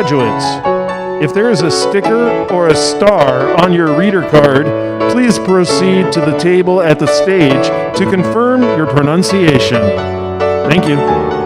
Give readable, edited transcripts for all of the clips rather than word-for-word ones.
Graduates, if there is a sticker or a star on your reader card, please proceed to the table at the stage to confirm your pronunciation. Thank you.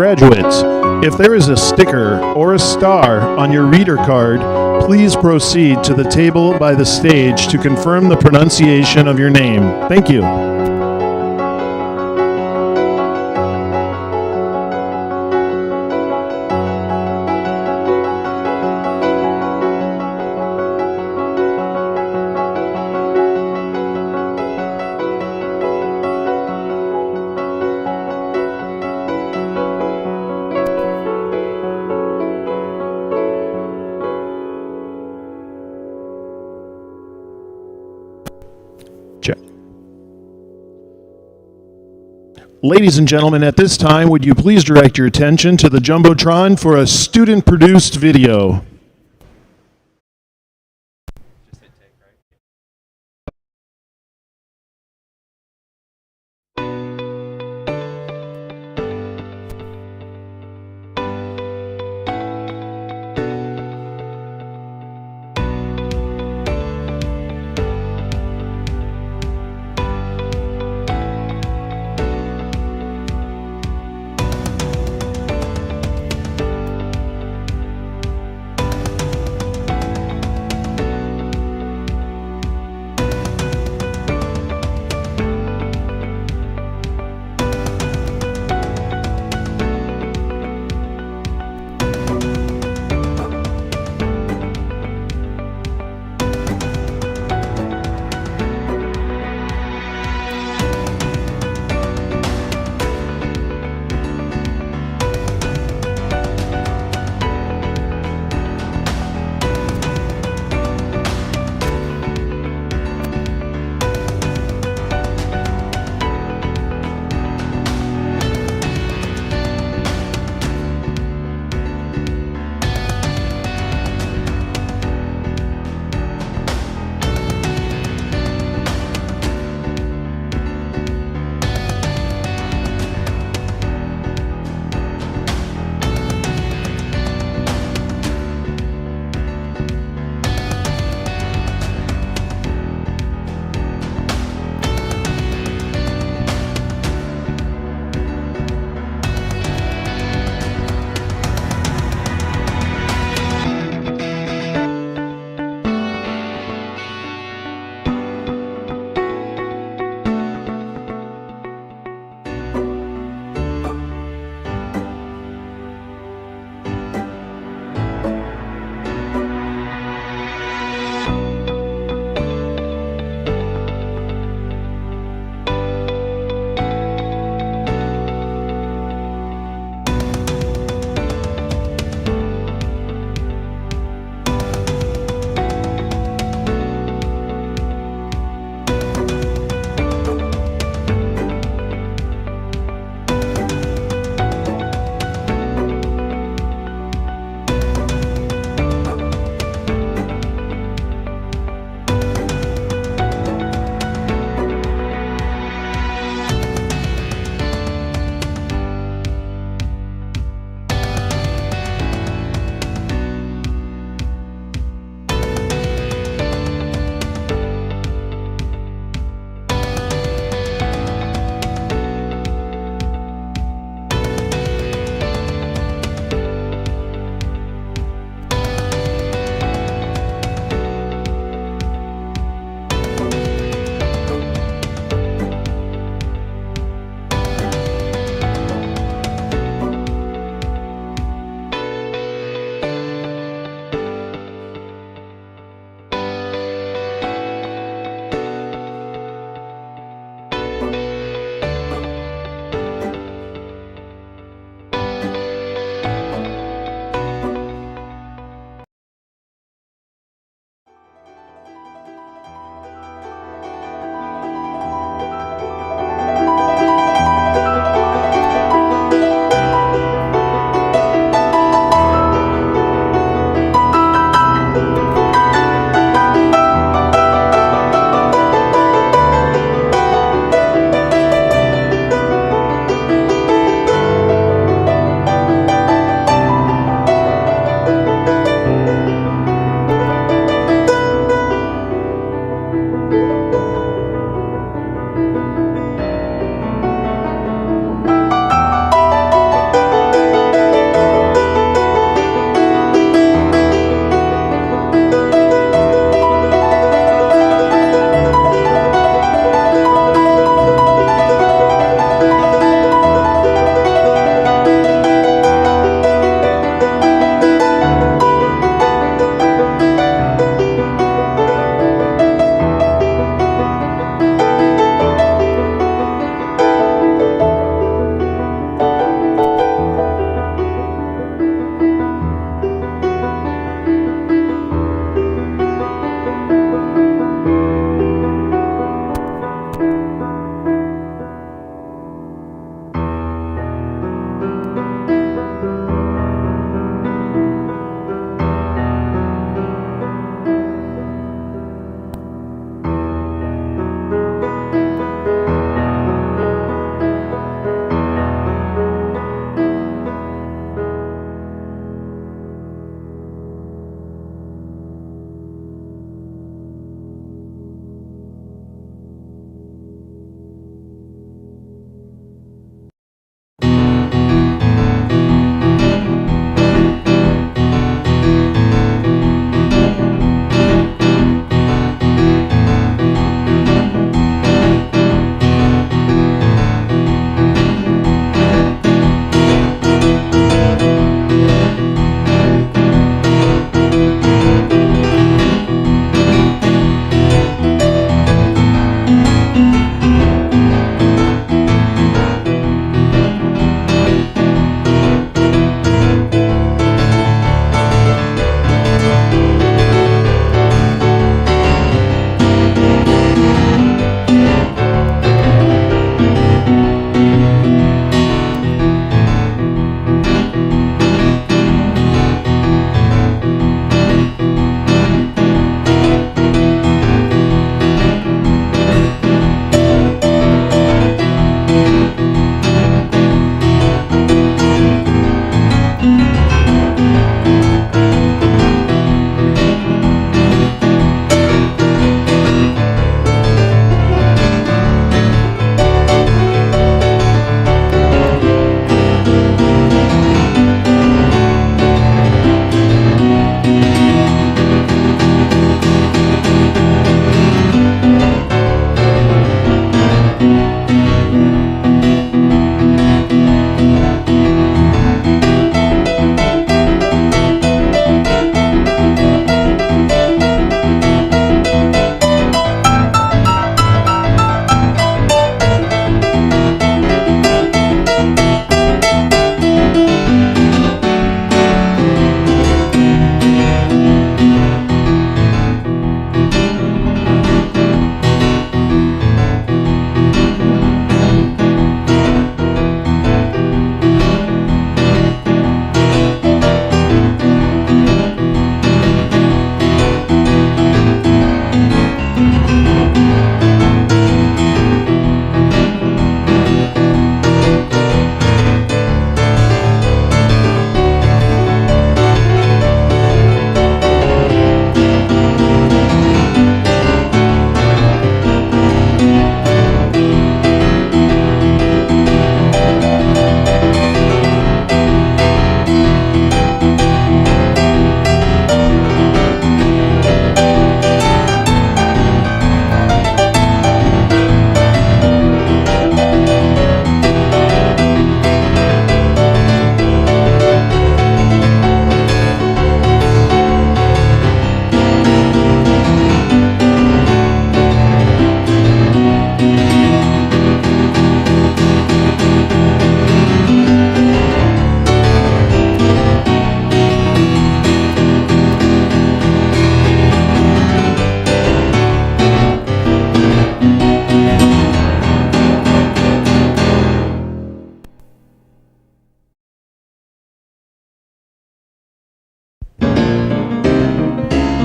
Graduates, if there is a sticker or a star on your reader card, please proceed to the table by the stage to confirm the pronunciation of your name. Thank you. Check. Ladies and gentlemen, at this time, would you please direct your attention to the Jumbotron for a student-produced video?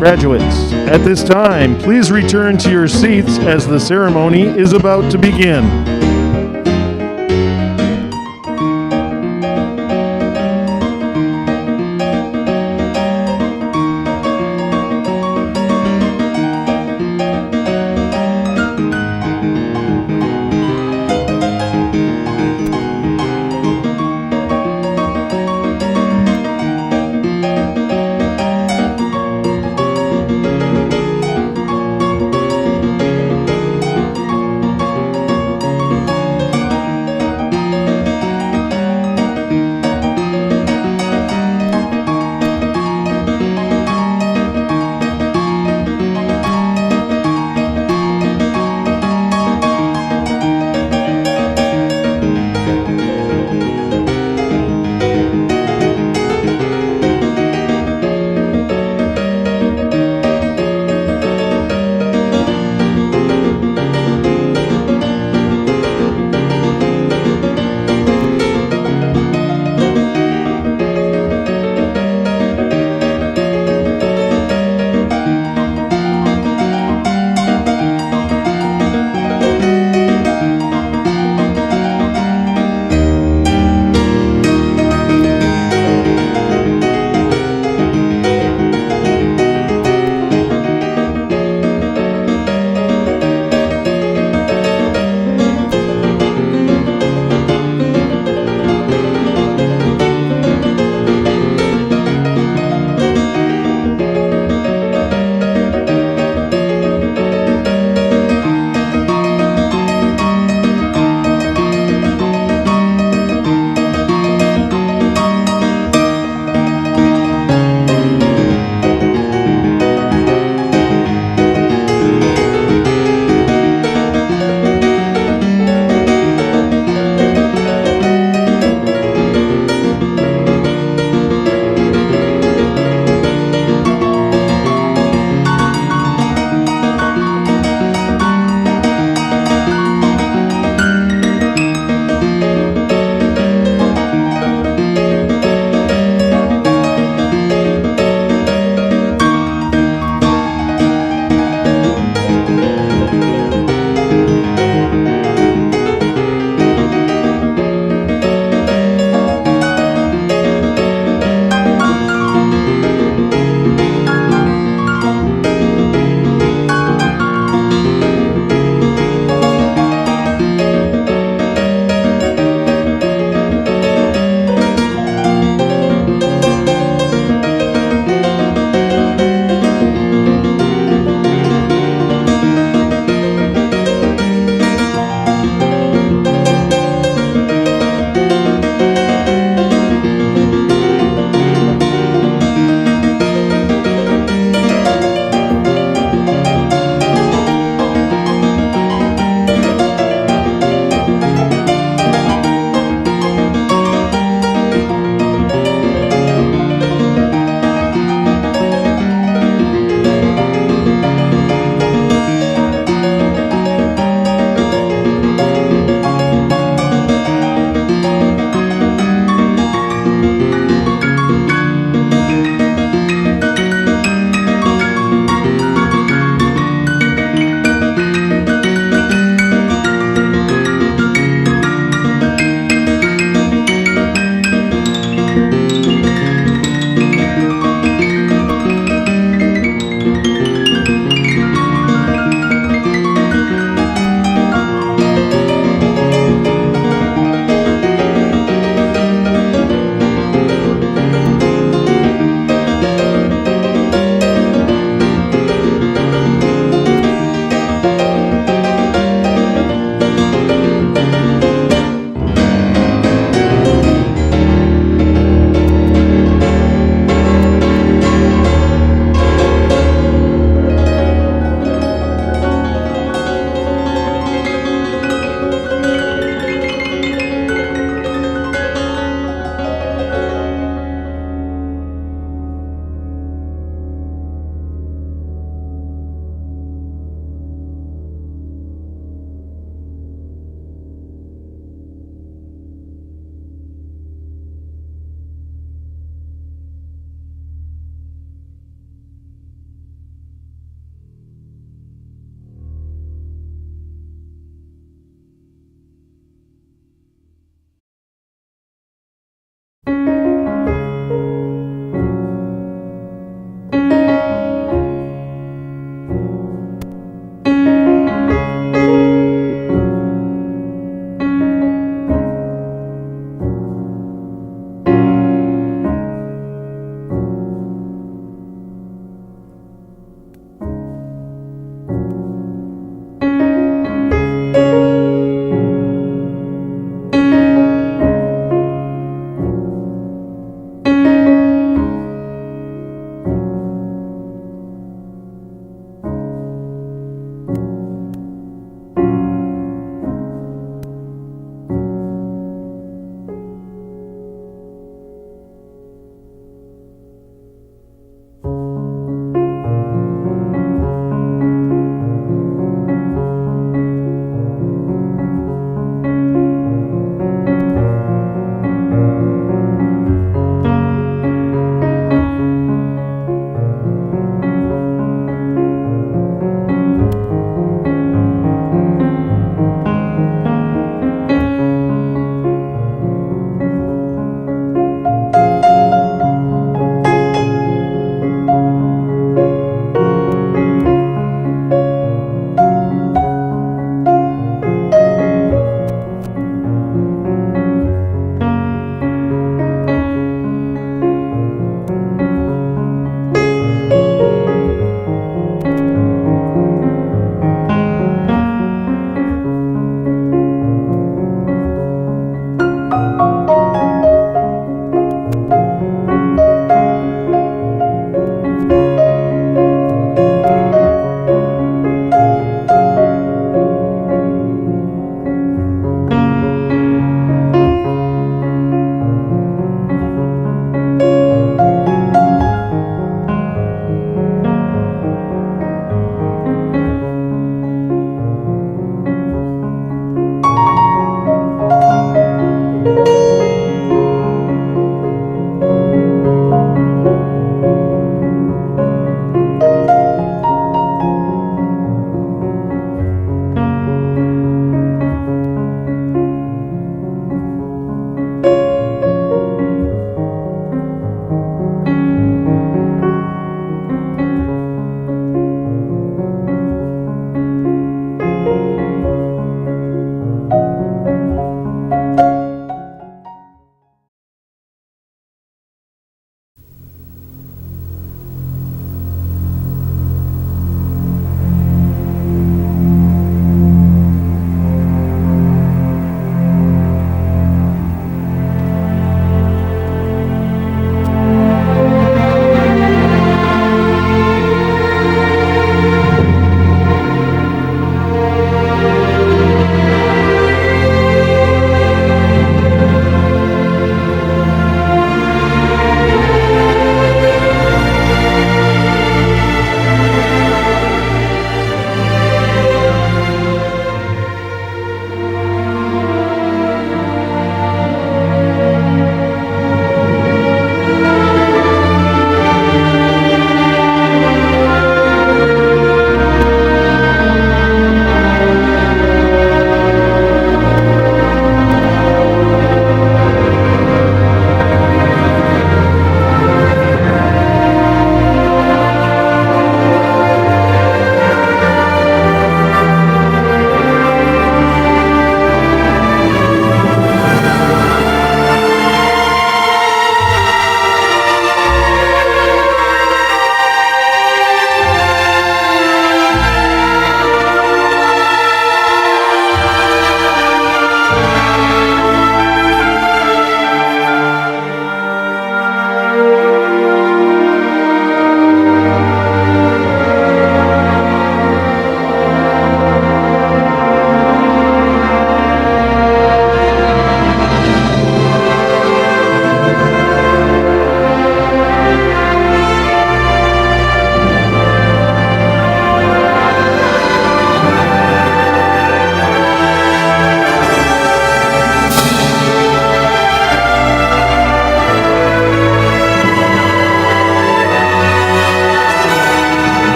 Graduates, at this time, please return to your seats as the ceremony is about to begin.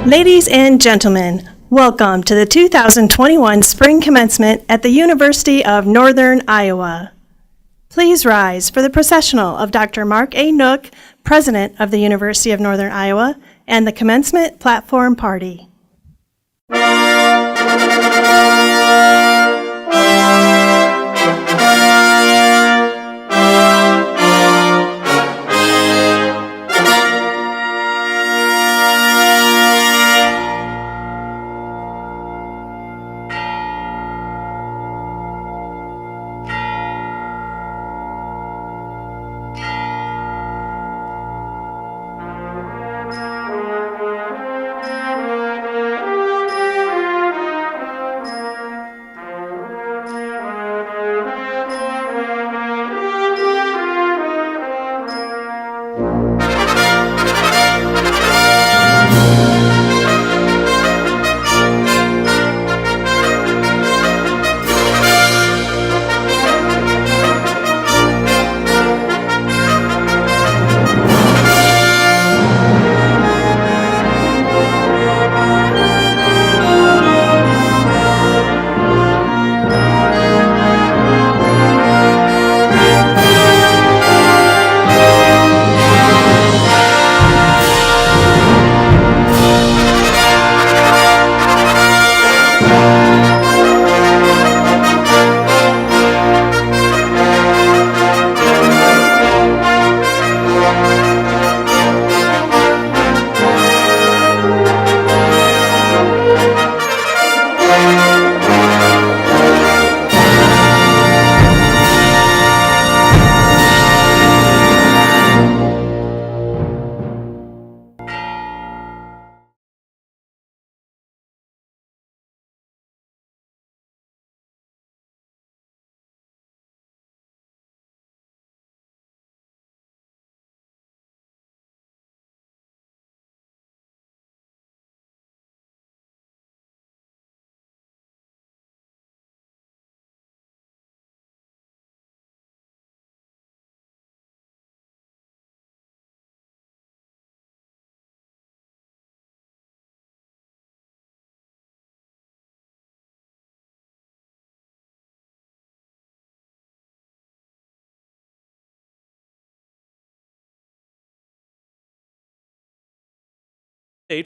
Ladies and gentlemen, welcome to the 2021 Spring Commencement at the University of Northern Iowa. Please rise for the processional of Dr. Mark A. Nook, President of the University of Northern Iowa, and the Commencement Platform Party.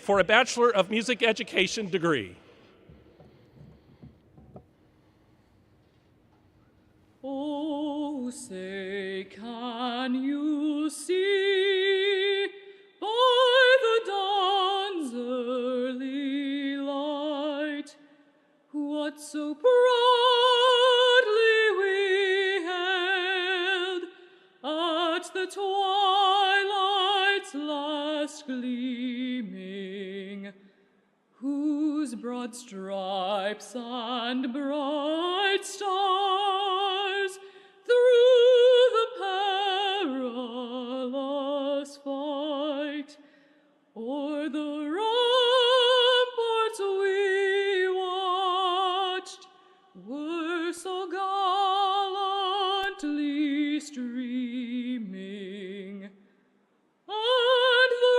For a Bachelor of Music Education degree. Oh, say, can you see by the dawn's early light what so proudly we hailed at the twilight's last gleaming, whose broad stripes and bright stars through the perilous fight o'er the ramparts we watched were so gallantly streaming. And the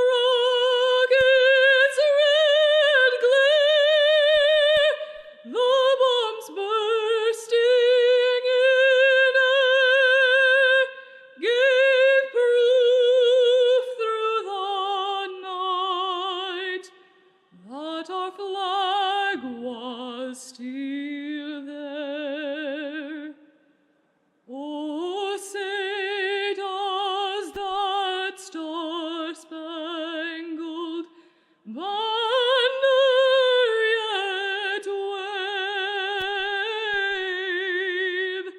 rocket's red glare, the bombs bursting in air, gave proof through the night that our flag was still there. Oh, say does that star-spangled banner yet wave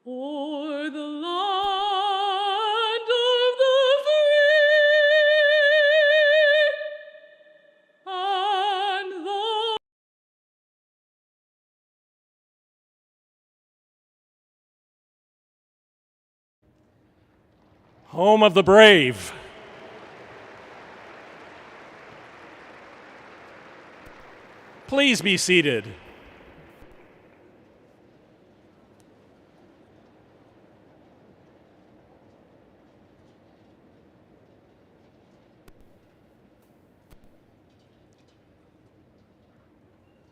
o'er the land of the free and the Home of the brave. Please be seated.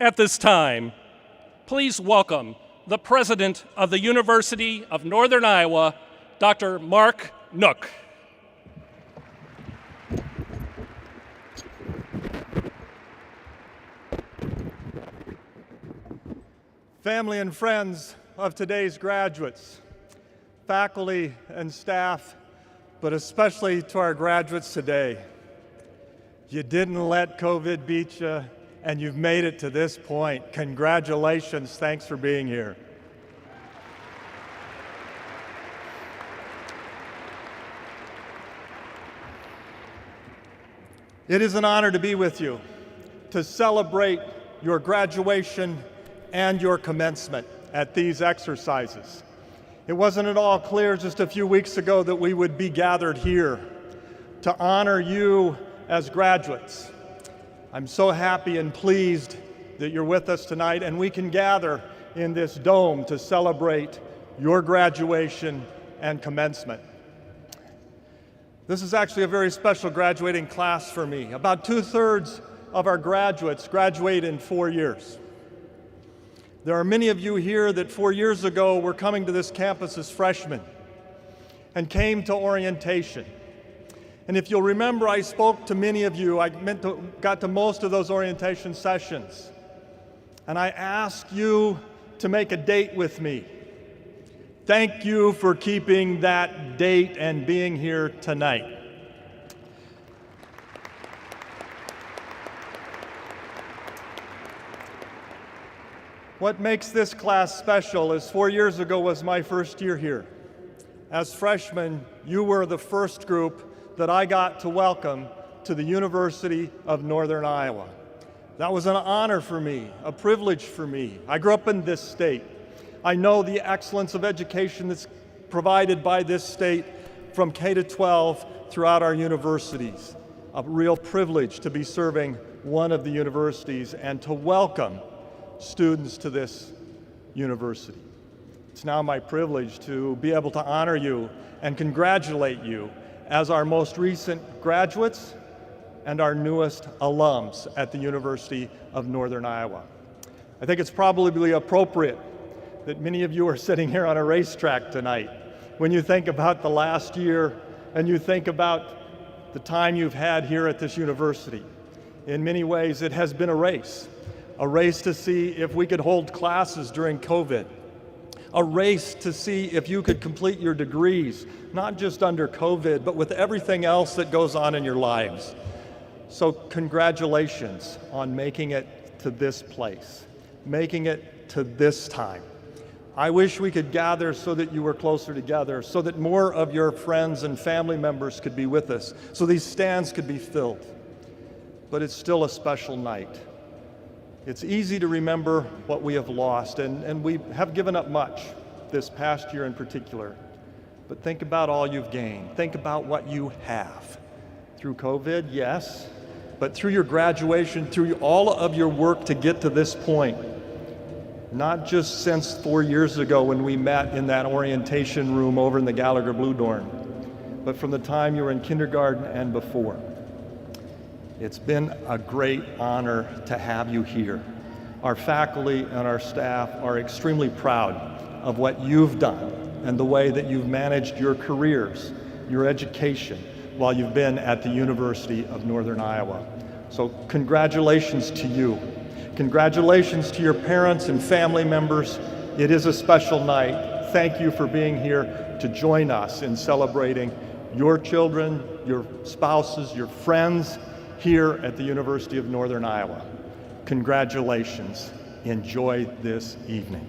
At this time, please welcome the President of the University of Northern Iowa, Dr. Mark Nook. Family and friends of today's graduates, faculty and staff, but especially to our graduates today. You didn't let COVID beat you, and you've made it to this point. Congratulations, thanks for being here. It is an honor to be with you, to celebrate your graduation and your commencement at these exercises. It wasn't at all clear just a few weeks ago that we would be gathered here to honor you as graduates. I'm so happy and pleased that you're with us tonight and we can gather in this dome to celebrate your graduation and commencement. This is actually a very special graduating class for me. About 2/3 of our graduates graduate in 4 years. There are many of you here that 4 years ago were coming to this campus as freshmen and came to orientation. And if you'll remember, I spoke to many of you. Got to most of those orientation sessions. And I asked you to make a date with me. Thank you for keeping that date and being here tonight. What makes this class special is 4 years ago was my first year here. As freshmen, you were the first group that I got to welcome to the University of Northern Iowa. That was an honor for me, a privilege for me. I grew up in this state. I know the excellence of education that's provided by this state from K to 12 throughout our universities. A real privilege to be serving one of the universities and to welcome students to this university. It's now my privilege to be able to honor you and congratulate you as our most recent graduates and our newest alums at the University of Northern Iowa. I think it's probably appropriate that many of you are sitting here on a racetrack tonight when you think about the last year and you think about the time you've had here at this university. In many ways, it has been a race to see if we could hold classes during COVID, a race to see if you could complete your degrees, not just under COVID, but with everything else that goes on in your lives. So congratulations on making it to this place, making it to this time. I wish we could gather so that you were closer together, so that more of your friends and family members could be with us, so these stands could be filled. But it's still a special night. It's easy to remember what we have lost, and we have given up much this past year in particular. But think about all you've gained. Think about what you have. Through COVID, yes, but through your graduation, through all of your work to get to this point, not just since 4 years ago when we met in that orientation room over in the Gallagher Blue Dorm, but from the time you were in kindergarten and before. It's been a great honor to have you here. Our faculty and our staff are extremely proud of what you've done and the way that you've managed your careers, your education, while you've been at the University of Northern Iowa. So congratulations to you. Congratulations to your parents and family members. It is a special night. Thank you for being here to join us in celebrating your children, your spouses, your friends, here at the University of Northern Iowa. Congratulations. Enjoy this evening.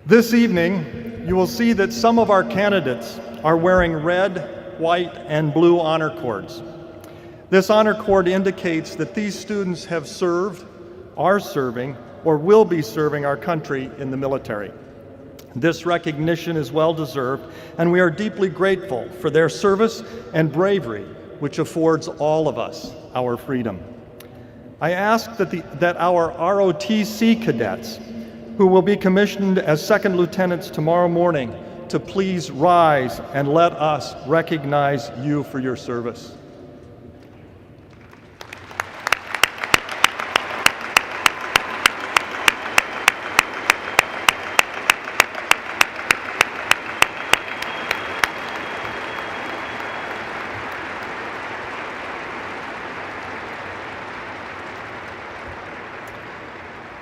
This evening, you will see that some of our candidates are wearing red, white, and blue honor cords. This honor cord indicates that these students have served, are serving, or will be serving our country in the military. This recognition is well-deserved, and we are deeply grateful for their service and bravery, which affords all of us our freedom. I ask that our ROTC cadets, who will be commissioned as second lieutenants tomorrow morning, to please rise and let us recognize you for your service.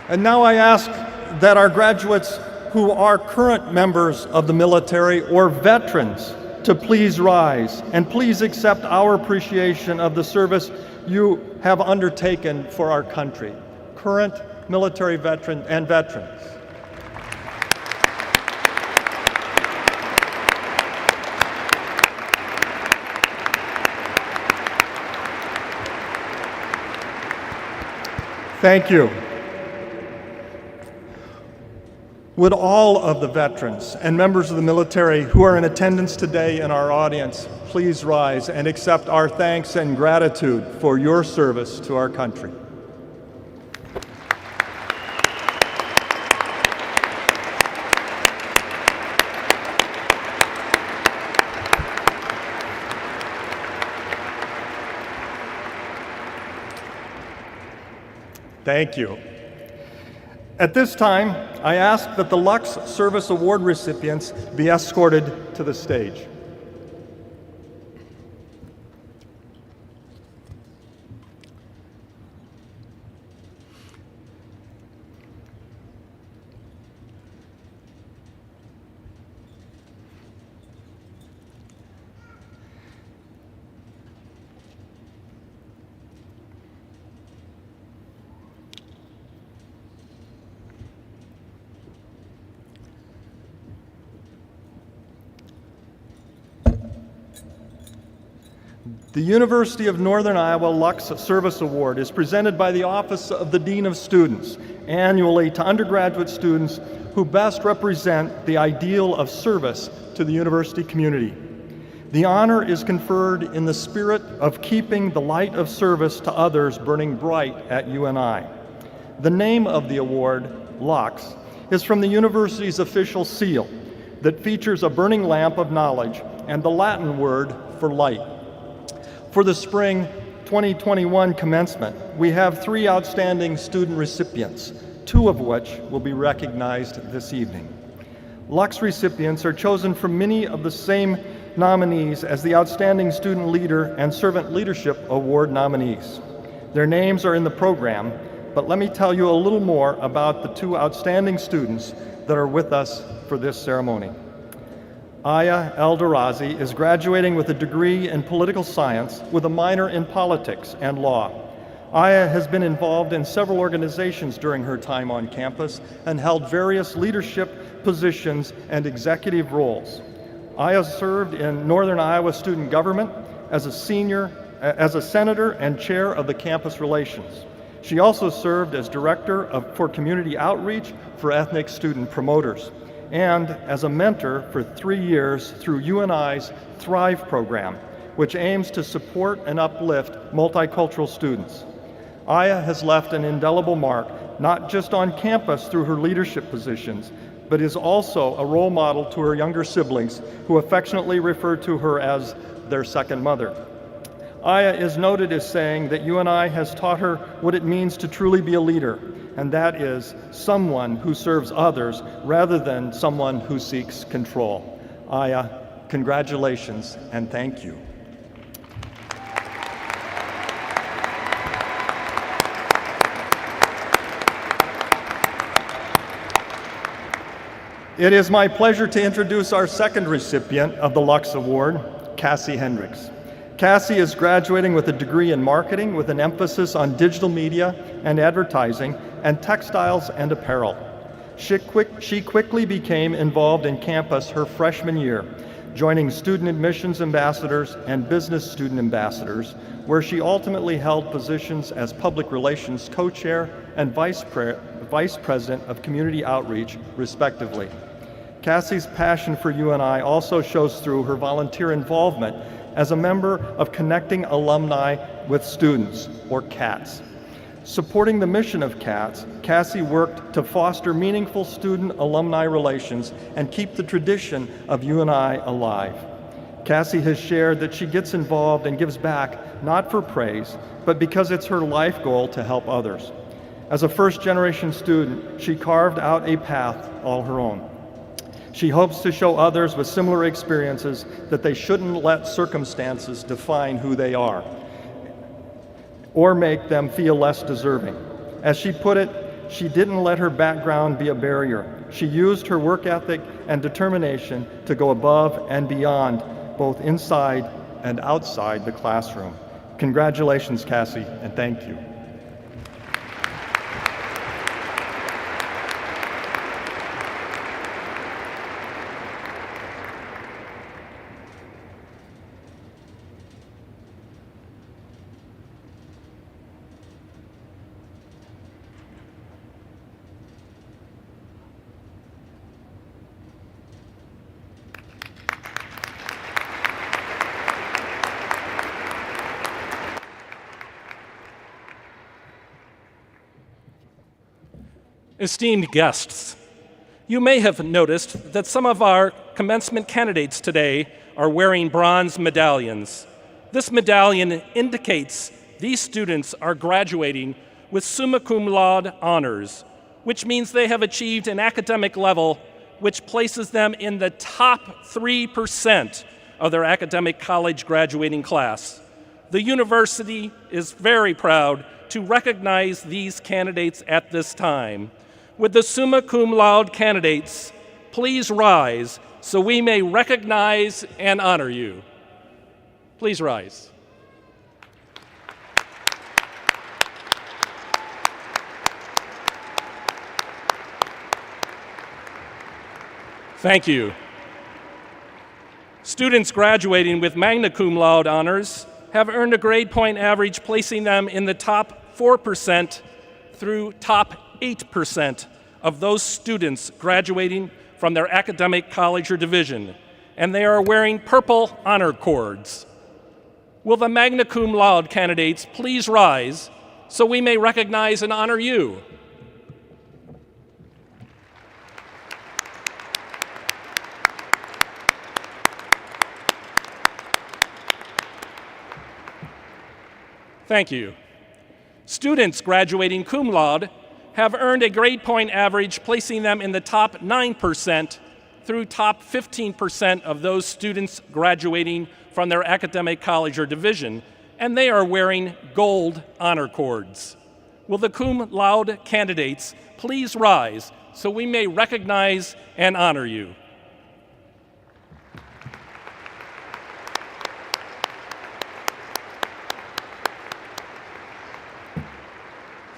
And now I ask that our graduates who are current members of the military or veterans to please rise and please accept our appreciation of the service you have undertaken for our country. Current military veteran and veterans. Thank you. Would all of the veterans and members of the military who are in attendance today in our audience please rise and accept our thanks and gratitude for your service to our country. Thank you. At this time, I ask that the Lux Service Award recipients be escorted to the stage. The University of Northern Iowa Lux Service Award is presented by the Office of the Dean of Students annually to undergraduate students who best represent the ideal of service to the university community. The honor is conferred in the spirit of keeping the light of service to others burning bright at UNI. The name of the award, Lux, is from the university's official seal that features a burning lamp of knowledge and the Latin word for light. For the spring 2021 commencement, we have 3 outstanding student recipients, 2 of which will be recognized this evening. Lux recipients are chosen from many of the same nominees as the Outstanding Student Leader and Servant Leadership Award nominees. Their names are in the program, but let me tell you a little more about the 2 outstanding students that are with us for this ceremony. Aya Eldarazi is graduating with a degree in political science with a minor in politics and law. Aya has been involved in several organizations during her time on campus and held various leadership positions and executive roles. Aya served in Northern Iowa student government as a senator and chair of the campus relations. She also served as director for community outreach for ethnic student promoters, and as a mentor for 3 years through UNI's Thrive program, which aims to support and uplift multicultural students. Aya has left an indelible mark, not just on campus through her leadership positions, but is also a role model to her younger siblings, who affectionately refer to her as their second mother. Aya is noted as saying that UNI has taught her what it means to truly be a leader, and that is someone who serves others rather than someone who seeks control. Aya, congratulations and thank you. It is my pleasure to introduce our second recipient of the Lux Award, Cassie Hendricks. Cassie is graduating with a degree in marketing with an emphasis on digital media and advertising and textiles and apparel. She quickly became involved in campus her freshman year, joining student admissions ambassadors and business student ambassadors, where she ultimately held positions as public relations co-chair and vice president of community outreach, respectively. Cassie's passion for UNI also shows through her volunteer involvement as a member of Connecting Alumni with Students, or CATS. Supporting the mission of CATS, Cassie worked to foster meaningful student-alumni relations and keep the tradition of UNI alive. Cassie has shared that she gets involved and gives back not for praise, but because it's her life goal to help others. As a first-generation student, she carved out a path all her own. She hopes to show others with similar experiences that they shouldn't let circumstances define who they are or make them feel less deserving. As she put it, she didn't let her background be a barrier. She used her work ethic and determination to go above and beyond, both inside and outside the classroom. Congratulations, Cassie, and thank you. Esteemed guests, you may have noticed that some of our commencement candidates today are wearing bronze medallions. This medallion indicates these students are graduating with summa cum laude honors, which means they have achieved an academic level which places them in the top 3% of their academic college graduating class. The university is very proud to recognize these candidates at this time. Would the summa cum laude candidates please rise so we may recognize and honor you? Please rise. Thank you. Students graduating with magna cum laude honors have earned a grade point average placing them in the top 4% through top 8% of those students graduating from their academic college or division, and they are wearing purple honor cords. Will the magna cum laude candidates please rise so we may recognize and honor you? Thank you. Students graduating cum laude have earned a grade point average placing them in the top 9% through top 15% of those students graduating from their academic college or division, and they are wearing gold honor cords. Will the cum laude candidates please rise so we may recognize and honor you?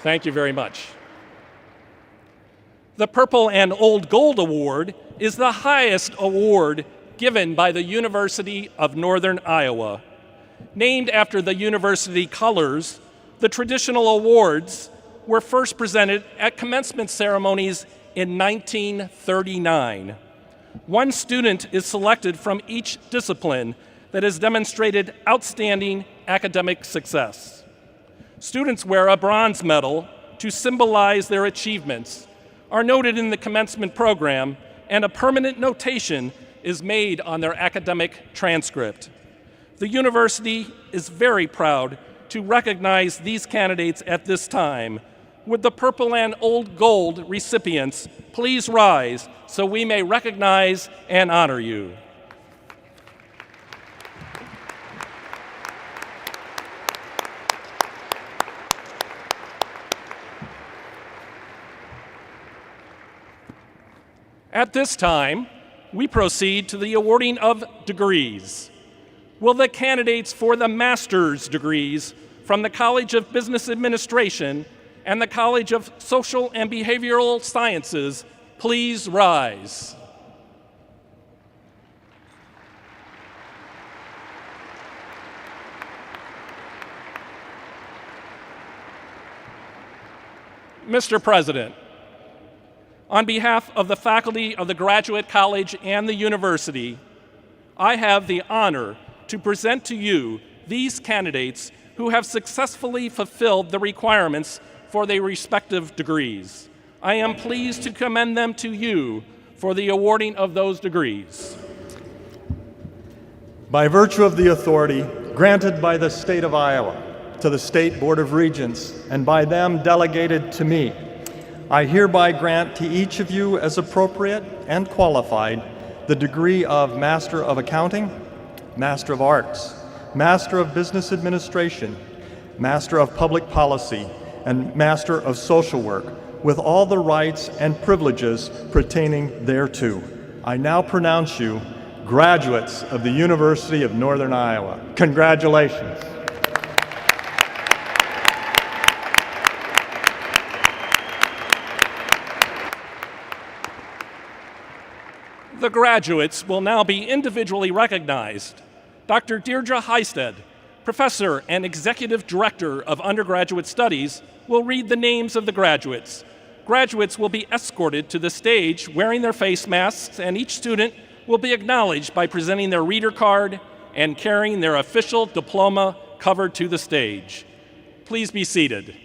Thank you very much. The Purple and Old Gold Award is the highest award given by the University of Northern Iowa. Named after the university colors, the traditional awards were first presented at commencement ceremonies in 1939. One student is selected from each discipline that has demonstrated outstanding academic success. Students wear a bronze medal to symbolize their achievements, are noted in the commencement program, and a permanent notation is made on their academic transcript. The university is very proud to recognize these candidates at this time. Would the Purple and Old Gold recipients please rise so we may recognize and honor you? At this time, we proceed to the awarding of degrees. Will the candidates for the master's degrees from the College of Business Administration and the College of Social and Behavioral Sciences please rise? Mr. President, on behalf of the faculty of the Graduate College and the university, I have the honor to present to you these candidates who have successfully fulfilled the requirements for their respective degrees. I am pleased to commend them to you for the awarding of those degrees. By virtue of the authority granted by the state of Iowa to the State Board of Regents and by them delegated to me, I hereby grant to each of you as appropriate and qualified the degree of Master of Accounting, Master of Arts, Master of Business Administration, Master of Public Policy, and Master of Social Work, with all the rights and privileges pertaining thereto. I now pronounce you graduates of the University of Northern Iowa. Congratulations. The graduates will now be individually recognized. Dr. Deirdre Heisted, Professor and Executive Director of Undergraduate Studies, will read the names of the graduates. Graduates will be escorted to the stage wearing their face masks, and each student will be acknowledged by presenting their reader card and carrying their official diploma covered to the stage. Please be seated.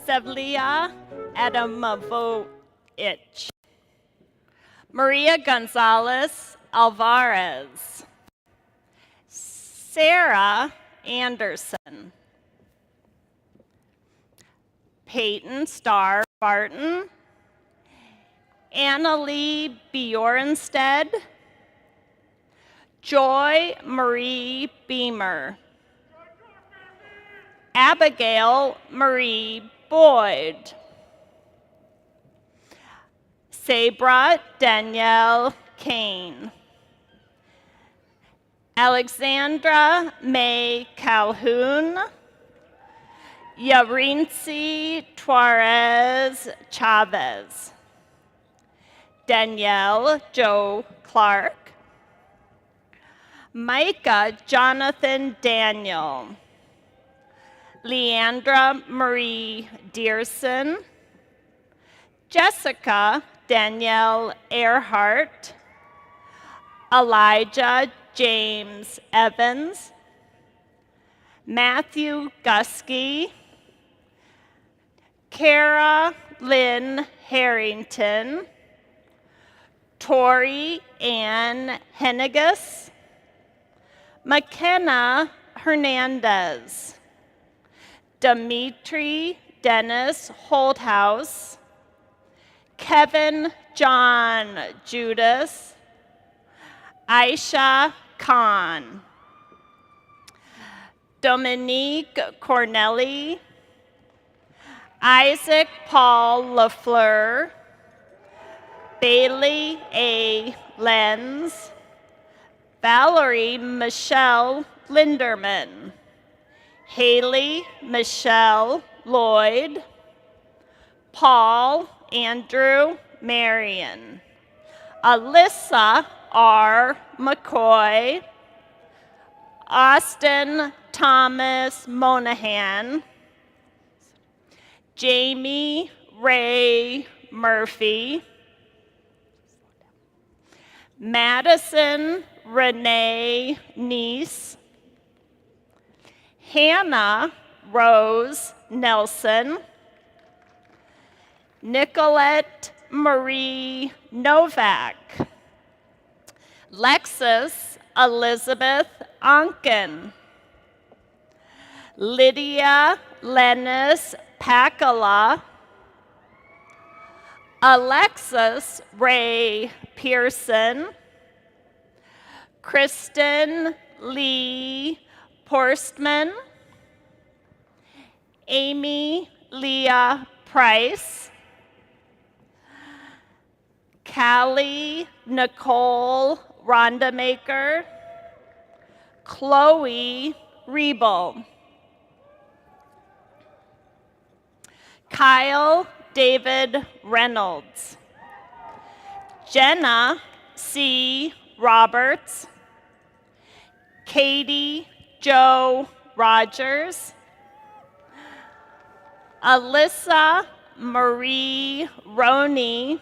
Sevlia Adamovich, Maria Gonzalez Alvarez, Sarah Anderson, Peyton Starr Barton, Annalie Bjornstead, Joy Marie Beamer, Abigail Marie Boyd, Sabra Danielle Kane, Alexandra May Calhoun, Yarinci Tuarez Chavez, Danielle Joe Clark, Micah Jonathan Daniel, Leandra Marie Dearson, Jessica Danielle Earhart, Elijah James Evans, Matthew Gusky, Kara Lynn Harrington, Tori Ann Hennigas, McKenna Hernandez, Dimitri Dennis Holthouse, Kevin John Judas, Aisha Khan, Dominique Cornelli, Isaac Paul LaFleur, Bailey A. Lenz, Valerie Michelle Linderman, Haley Michelle Lloyd, Paul Andrew Marion, Alyssa R. McCoy, Austin Thomas Monahan, Jamie Ray Murphy, Madison Renee Neese, Hannah Rose Nelson, Nicolette Marie Novak, Lexus Elizabeth Onken, Lydia Lennis Pakala, Alexis Ray Pearson, Kristen Lee Porstman, Amy Leah Price, Callie Nicole Rondamaker, Chloe Rebel, Kyle David Reynolds, Jenna C. Roberts, Katie Joe Rogers, Alyssa Marie Roney,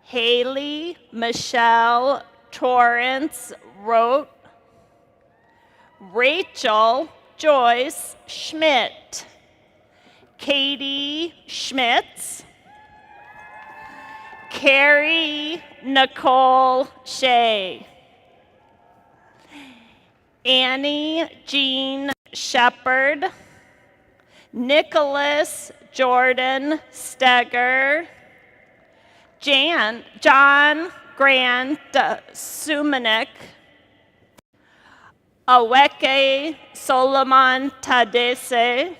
Haley Michelle Torrance Rote, Rachel Joyce Schmidt, Katie Schmitz, Carrie Nicole Shea, Annie Jean Shepherd, Nicholas Jordan Steger, John Grant Sumanik, Aweke Solomon Tadese,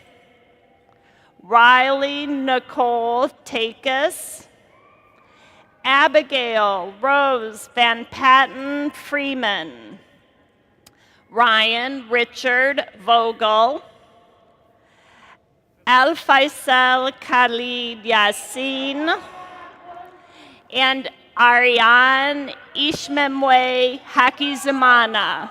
Riley Nicole Takis, Abigail Rose Van Patten Freeman, Ryan Richard Vogel, Al Faisal Khalid Yassin, and Ariane Ishmemwe Hakizimana.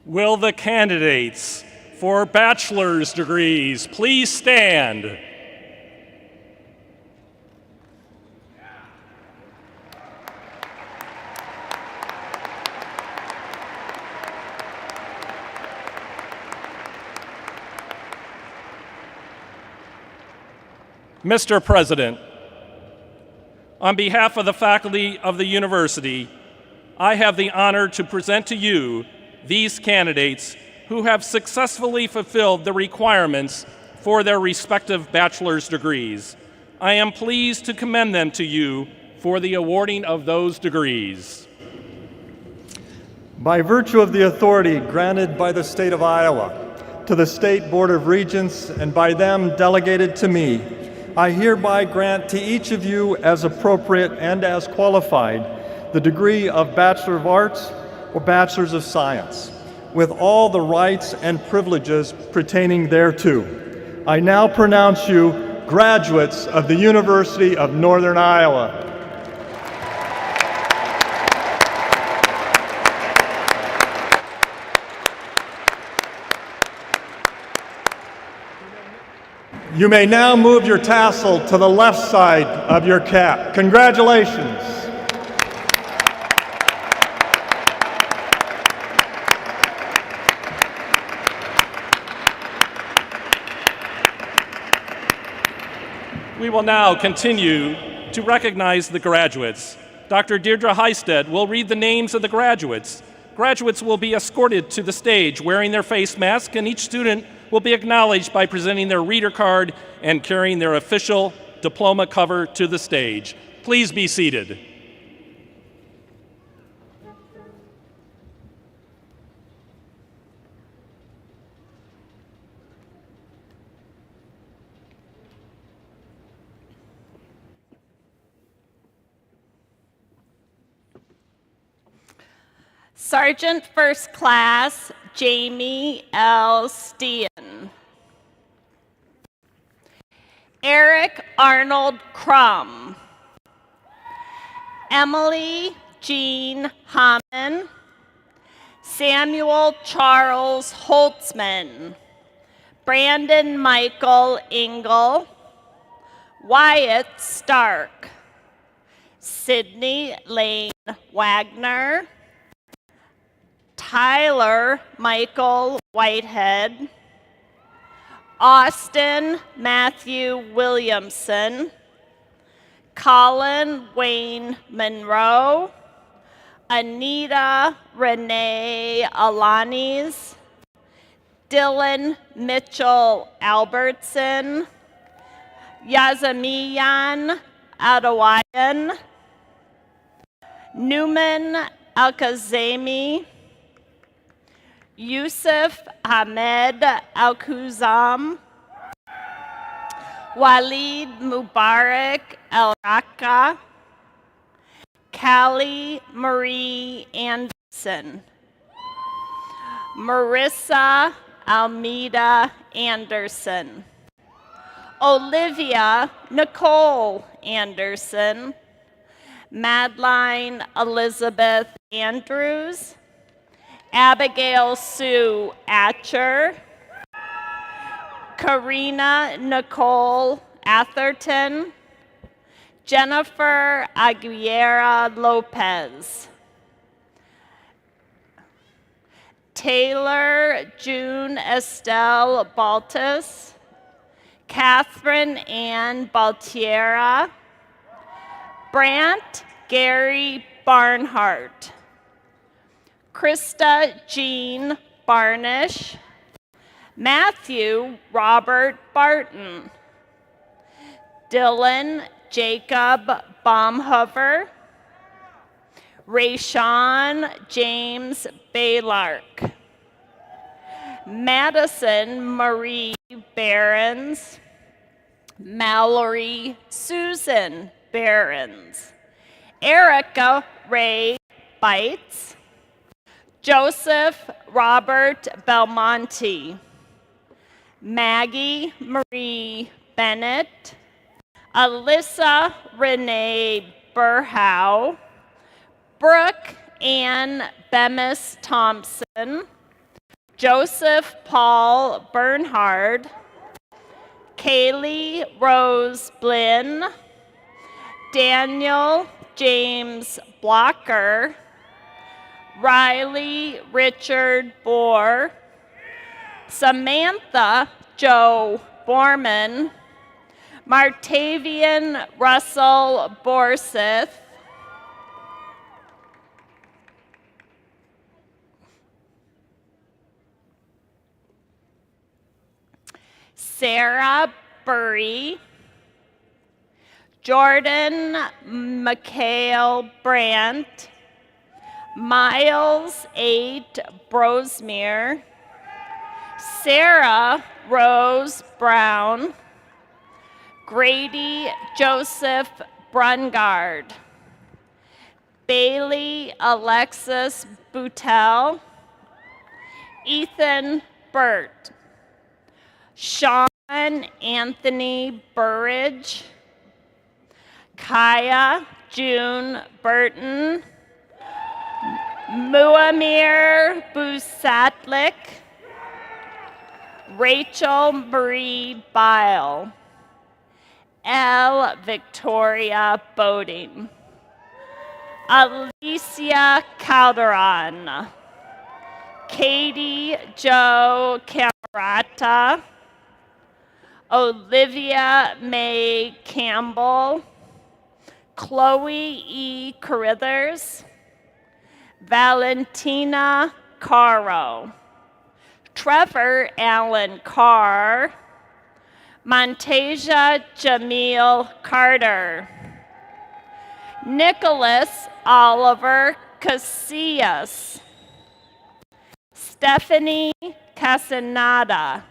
Will the candidates for bachelor's degrees please stand? Mr. President, on behalf of the faculty of the university, I have the honor to present to you these candidates who have successfully fulfilled the requirements for their respective bachelor's degrees. I am pleased to commend them to you for the awarding of those degrees. By virtue of the authority granted by the state of Iowa to the State Board of Regents and by them delegated to me, I hereby grant to each of you as appropriate and as qualified the degree of Bachelor of Arts or Bachelors of Science, with all the rights and privileges pertaining thereto. I now pronounce you graduates of the University of Northern Iowa. You may now move your tassel to the left side of your cap. Congratulations. We will now continue to recognize the graduates. Dr. Deirdre Heisted will read the names of the graduates. Graduates will be escorted to the stage wearing their face mask, and each student will be acknowledged by presenting their reader card and carrying their official diploma cover to the stage. Please be seated. Sergeant First Class Jamie L. Steen. Eric Arnold Crum. Emily Jean Hammond. Samuel Charles Holtzman. Brandon Michael Engel. Wyatt Stark. Sydney Lane Wagner. Tyler Michael Whitehead, Austin Matthew Williamson, Colin Wayne Monroe, Anita Renee Alanis, Dylan Mitchell Albertson, Yazamiyan Adawayan, Newman Alkazemi, Yusuf Ahmed Al-Khuzam, Walid Mubarak El-Raqqa, Callie Marie Anderson. Marissa Almeida Anderson. Olivia Nicole Anderson. Madeline Elizabeth Andrews. Abigail Sue Atcher. Karina Nicole Atherton. Jennifer Aguilera Lopez. Taylor June Estelle Baltus. Catherine Ann Baltiera. Brant Gary Barnhart. Krista Jean Barnish. Matthew Robert Barton. Dylan Jacob Baumhover. Rayshawn James Baylark. Madison Marie Behrens. Mallory Susan Behrens. Erica Ray Bites. Joseph Robert Belmonte. Maggie Marie Bennett. Alyssa Renee Burhow. Brooke Ann Bemis Thompson. Joseph Paul Bernhard. Kaylee Rose Blinn. Daniel James Blocker. Riley Richard Bohr. Samantha Joe Borman. Martavian Russell Borseth. Sarah Burry. Jordan McHale Brandt. Miles 8 Brosmere. Sarah Rose Brown. Grady Joseph Brungard. Bailey Alexis Boutel. Ethan Burt. Sean Anthony Burridge. Kaya June Burton. Muamir Busatlik. Rachel Marie Bile. L. Victoria Boding. Alicia Calderon. Katie Jo Camerata. Olivia May Campbell. Chloe E. Carithers. Valentina Caro. Trevor Allen Carr. Montasia Jamil Carter. Nicholas Oliver Casillas. Stephanie Casanada.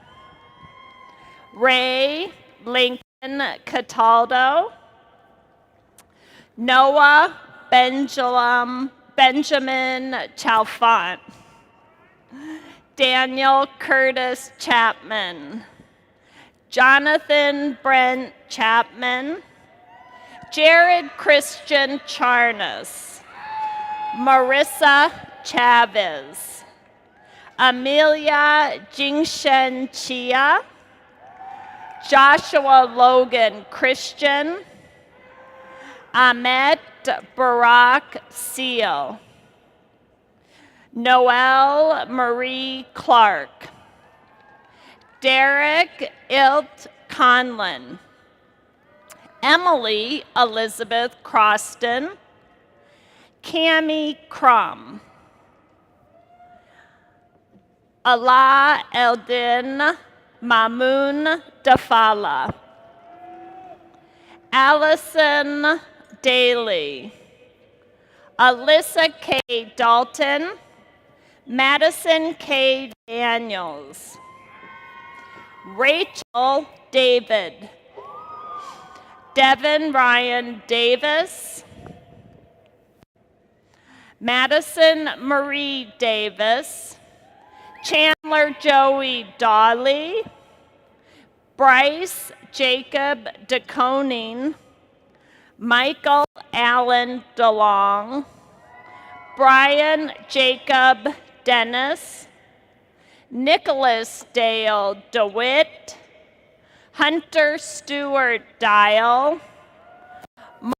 Ray Lincoln Cataldo. Noah Benjamin Chalfant. Daniel Curtis Chapman. Jonathan Brent Chapman. Jared Christian Charnas. Marissa Chavez. Amelia Jingshen Chia. Joshua Logan Christian. Ahmed Barak Seal. Noelle Marie Clark. Derek Ilt Conlon. Emily Elizabeth Croston. Cammie Crum. Allah Eldin Mamoun Dafala. Allison Daly. Alyssa K. Dalton. Madison K. Daniels. Rachel David. Devin Ryan Davis. Madison Marie Davis. Chandler Joey Dawley, Bryce Jacob DeConing, Michael Allen DeLong, Brian Jacob Dennis, Nicholas Dale DeWitt, Hunter Stewart Dial,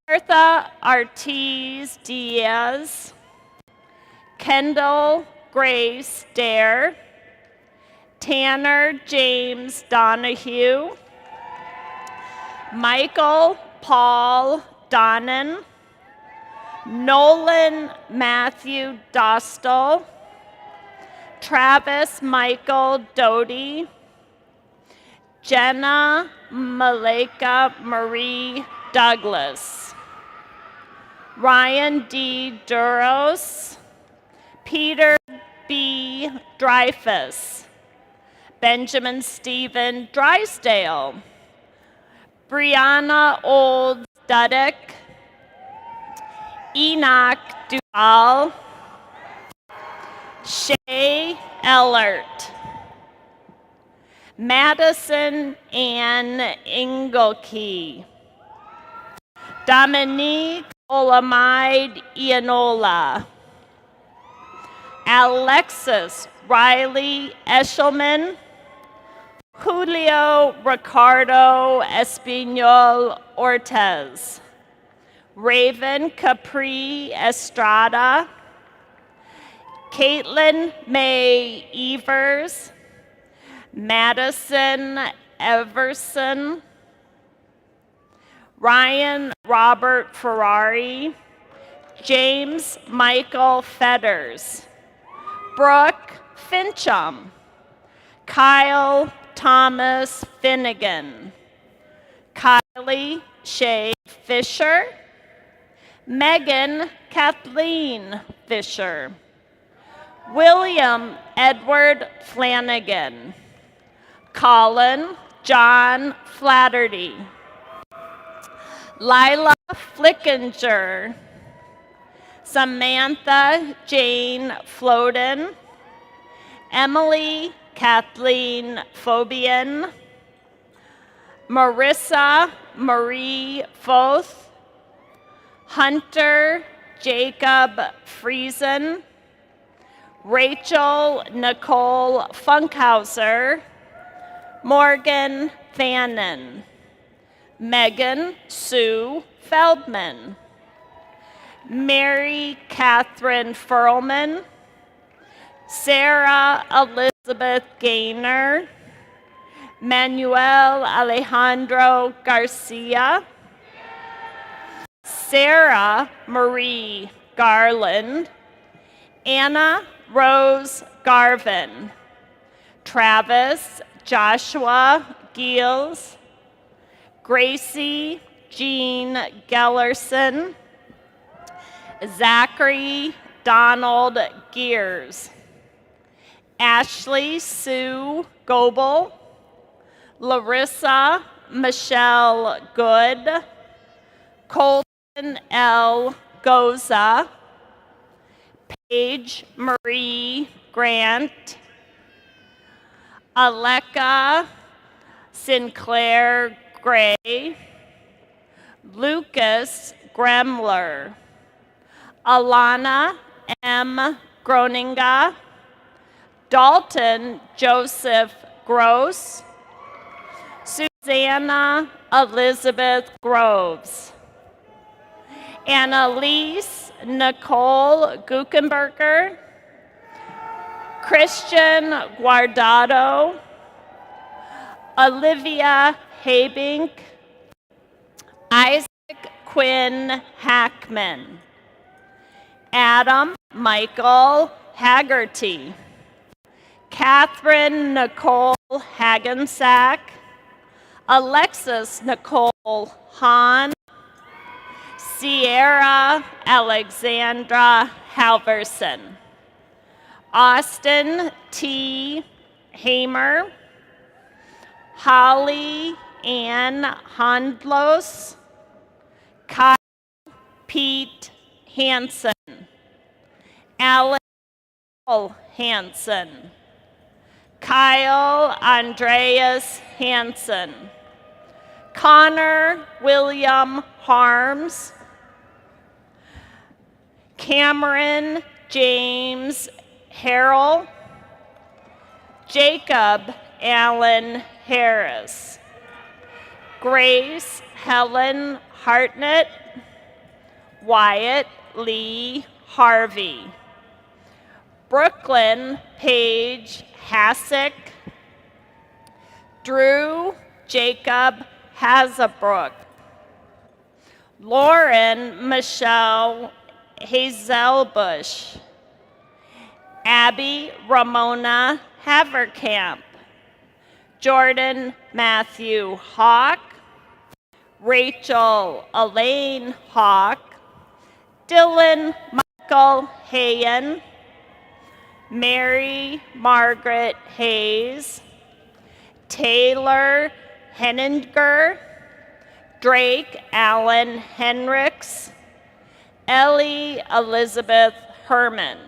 Martha Ortiz Diaz, Kendall Grace Dare, Tanner James Donahue, Michael Paul Donnan, Nolan Matthew Dostal, Travis Michael Doty, Jenna Malika Marie Douglas, Ryan D. Duros, Peter B. Dreyfus, Benjamin Stephen Drysdale, Brianna Old Dudek, Enoch Duval, Shay Ellert, Madison Ann Engelkey, Dominique Olamide Ianola, Alexis Riley Eshelman, Julio Ricardo Espinol Ortez, Raven Capri Estrada, Caitlin May Evers, Madison Everson, Ryan Robert Ferrari, James Michael Fetters, Brooke Fincham, Kyle Thomas Finnegan, Kylie Shay Fisher, Megan Kathleen Fisher, William Edward Flanagan, Colin John Flatterty, Lila Flickinger, Samantha Jane Floden, Emily Kathleen Fobian, Marissa Marie Foth, Hunter Jacob Friesen, Rachel Nicole Funkhauser, Morgan Fannin, Megan Sue Feldman, Mary Catherine Furlman, Sarah Elizabeth Gaynor, Manuel Alejandro Garcia, Sarah Marie Garland, Anna Rose Garvin, Travis Joshua Giels, Gracie Jean Gellerson, Zachary Donald Gears, Ashley Sue Goebel, Larissa Michelle Good, Colton L. Goza, Paige Marie Grant, Aleka Sinclair Gray, Lucas Gremler, Alana M. Groninga, Dalton Joseph Gross, Susanna Elizabeth Groves, Annalise Nicole Guckenberger, Christian Guardado, Olivia Habink, Isaac Quinn Hackman, Adam Michael Haggerty, Catherine Nicole Hagensack, Alexis Nicole Hahn, Sierra Alexandra Halverson, Austin T. Hamer, Holly Ann Handlos, Kyle Pete Hansen, Alex Hansen, Kyle Andreas Hansen, Connor William Harms, Cameron James Harrell, Jacob Allen Harris, Grace Helen Hartnett, Wyatt Lee Harvey, Brooklyn Paige Hassick, Drew Jacob Hazabrook, Lauren Michelle Hazelbush, Abby Ramona Haverkamp, Jordan Matthew Hawk, Rachel Elaine Hawk, Dylan Michael Hayen, Mary Margaret Hayes, Taylor Henninger, Drake Allen Henricks, Ellie Elizabeth Herman,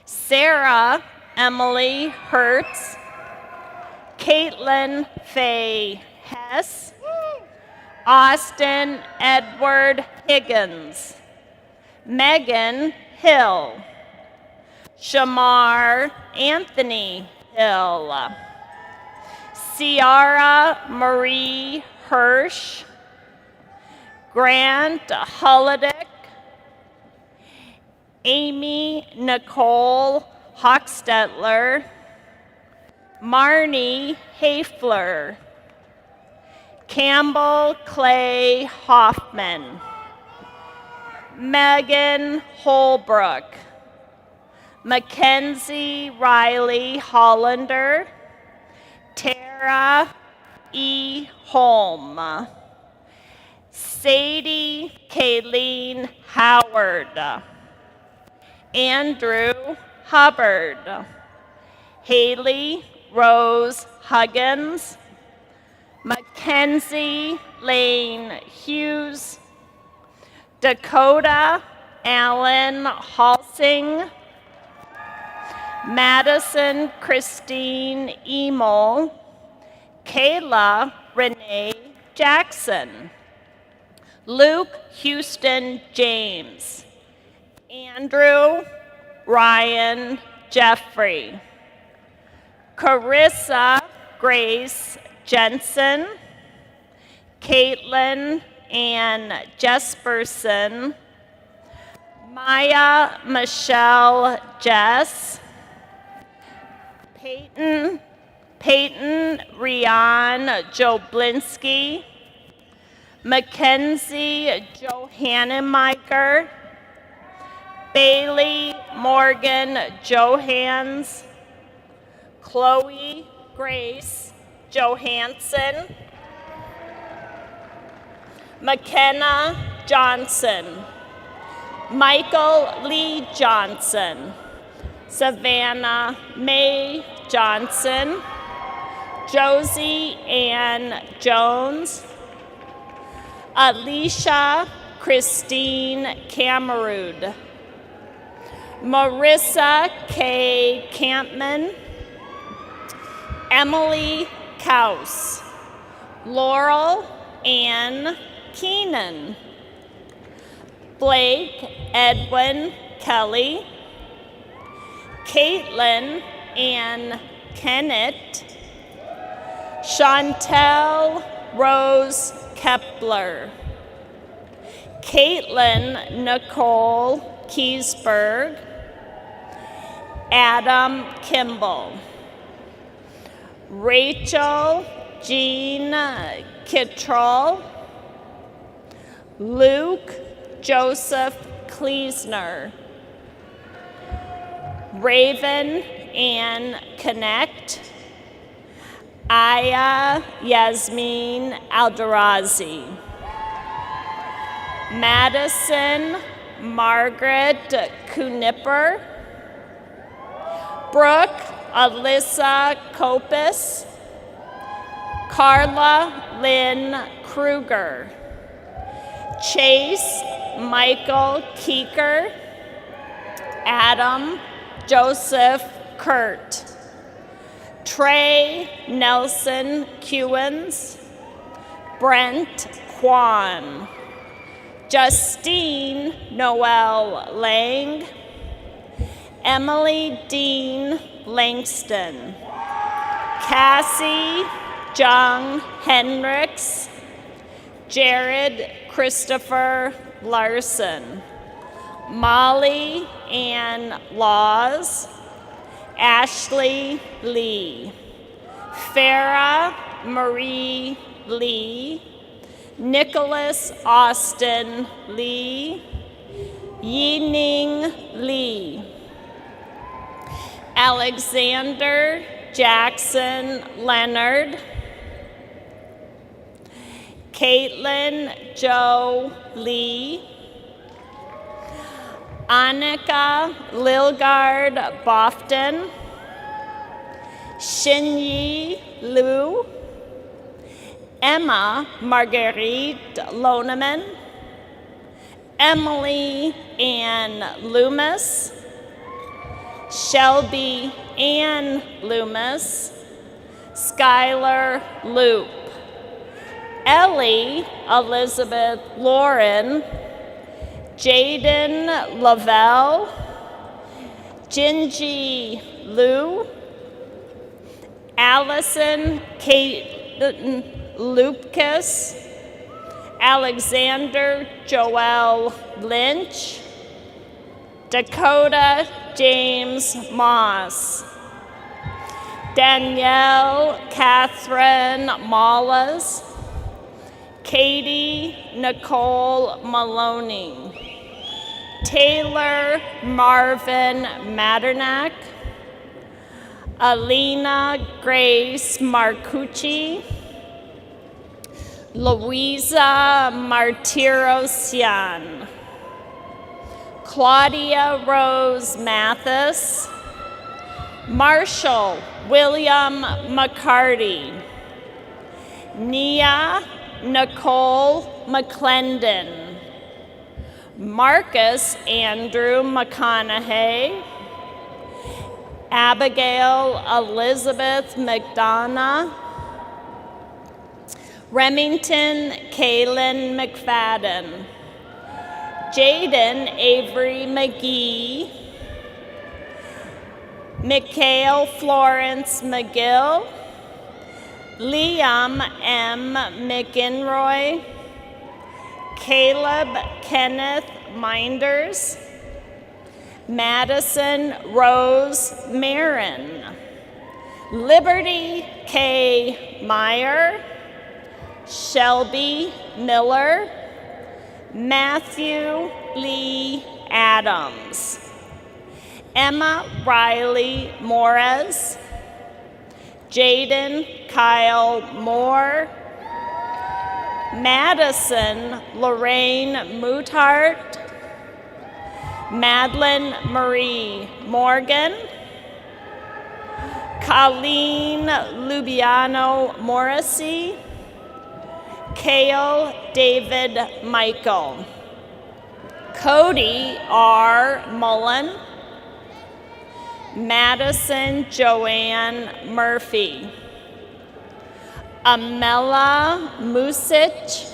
Sarah Emily Hertz, Caitlin Faye Hess, Austin Edward Higgins, Megan Hill, Shamar Anthony Hill, Ciara Marie Hirsch, Grant Holodick, Amy Nicole Hochstetler, Marnie Hafler, Campbell Clay Hoffman, Megan Holbrook, Mackenzie Riley Hollander, Tara E. Holm, Sadie Kayleen Howard, Andrew Hubbard, Haley Rose Huggins, Mackenzie Lane Hughes, Dakota Allen Halsing, Madison Christine Emol, Kayla Renee Jackson, Luke Houston James, Andrew Ryan Jeffrey, Carissa Grace Jensen, Caitlin Ann Jesperson, Maya Michelle Jess, Peyton Rian Joblinski, Mackenzie Johannenmaker, Bailey Morgan Johans, Chloe Grace Johansson, McKenna Johnson, Michael Lee Johnson, Savannah Mae Johnson, Josie Ann Jones, Alicia Christine Camerood, Marissa K. Campman, Emily Kaus, Laurel Ann Keenan, Blake Edwin Kelly, Caitlin Ann Kennett, Chantel Rose Kepler, Caitlin Nicole Keysberg, Adam Kimball, Rachel Jean Kittrell, Luke Joseph Kleesner, Raven Ann Connect, Aya Yasmin Alderazi, Madison Margaret Kunipper, Brooke Alyssa Kopis, Carla Lynn Kruger, Chase Michael Keeker, Adam Joseph Kurt, Trey Nelson Kewins, Brent Kwan, Justine Noel Lang, Emily Dean Langston, Cassie Jung Hendricks, Jared Christopher Larson, Molly Ann Laws, Ashley Lee, Farah Marie Lee, Nicholas Austin Lee, Yining Lee, Alexander Jackson Leonard, Caitlin Joe Lee, Annika Lilgard Bofton, Shinyi Liu, Emma Marguerite Loneman, Emily Ann Loomis, Shelby Ann Loomis, Skylar Loop, Ellie Elizabeth Lauren, Jaden Lavelle, Jinji Liu, Allison Kate Lupkis, Alexander Joel Lynch, Dakota James Moss, Danielle Catherine Mollas, Katie Nicole Maloney, Taylor Marvin Maternack, Alina Grace Marcucci, Louisa Martirosian, Claudia Rose Mathis, Marshall William McCarty, Nia Nicole McClendon, Marcus Andrew McConaughey, Abigail Elizabeth McDonough, Remington Kaylin McFadden, Jaden Avery McGee, Mikhail Florence McGill, Liam M. McInroy, Caleb Kenneth Minders, Madison Rose Marin, Liberty K. Meyer, Shelby Miller, Matthew Lee Adams, Emma Riley Morez, Jaden Kyle Moore, Madison Lorraine Mutart, Madeline Marie Morgan, Colleen Lubiano Morrissey, Kale David Michael, Cody R. Mullen, Madison Joanne Murphy, Amela Musich,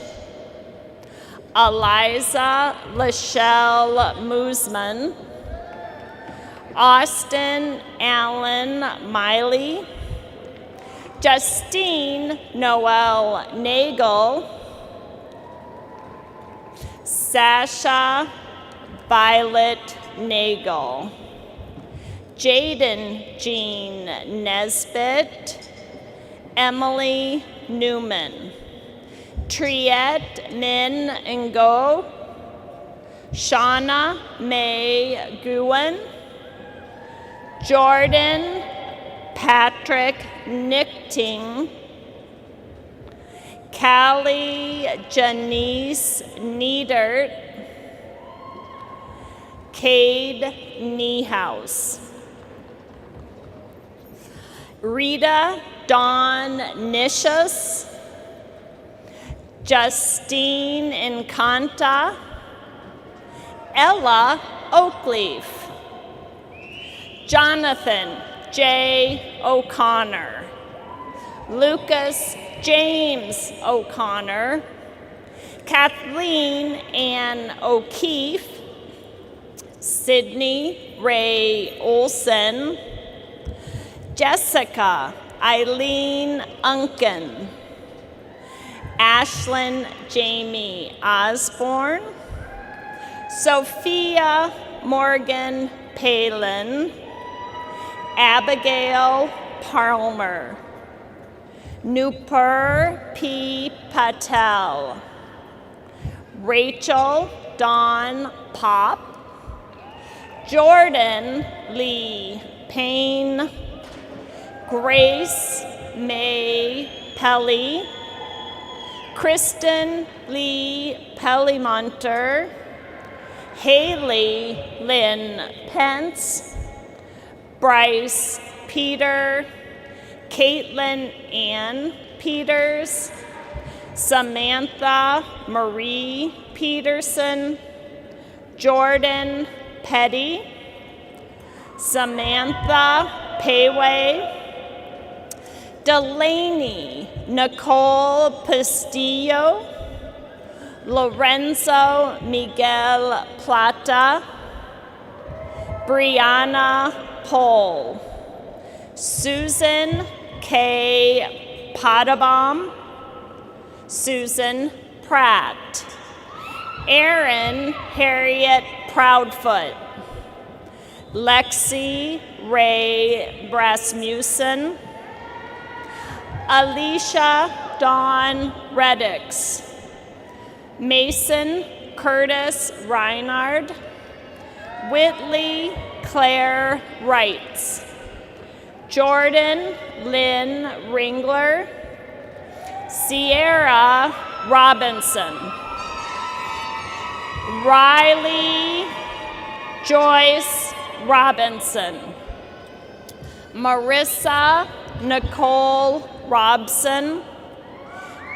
Eliza Lachelle Musman, Austin Allen Miley, Justine Noel Nagel, Sasha Violet Nagel, Jaden Jean Nesbitt, Emily Newman, Triette Min Ngo, Shauna May Guin, Jordan Patrick Nichting, Callie Janice Niedert, Cade Niehaus, Rita Dawn Nicious, Justine Encanta, Ella Oakleaf, Jonathan J. O'Connor, Lucas James O'Connor, Kathleen Ann O'Keefe, Sydney Ray Olson, Jessica Eileen Unken, Ashlyn Jamie Osborne, Sophia Morgan Palin, Abigail Palmer, Nupur P. Patel, Rachel Dawn Pop, Jordan Lee Payne, Grace May Pelly, Kristen Lee Pellymonter, Haley Lynn Pence, Bryce Peter, Caitlin Ann Peters, Samantha Marie Peterson, Jordan Petty, Samantha Payway, Delaney Nicole Pastillo, Lorenzo Miguel Plata, Brianna Pohl, Susan K. Potabom, Susan Pratt, Erin Harriet Proudfoot, Lexi Ray Rasmussen, Alicia Dawn Reddix, Mason Curtis Reinard, Whitley Claire Wrights, Jordan Lynn Ringler, Sierra Robinson, Riley Joyce Robinson, Marissa Nicole Robson,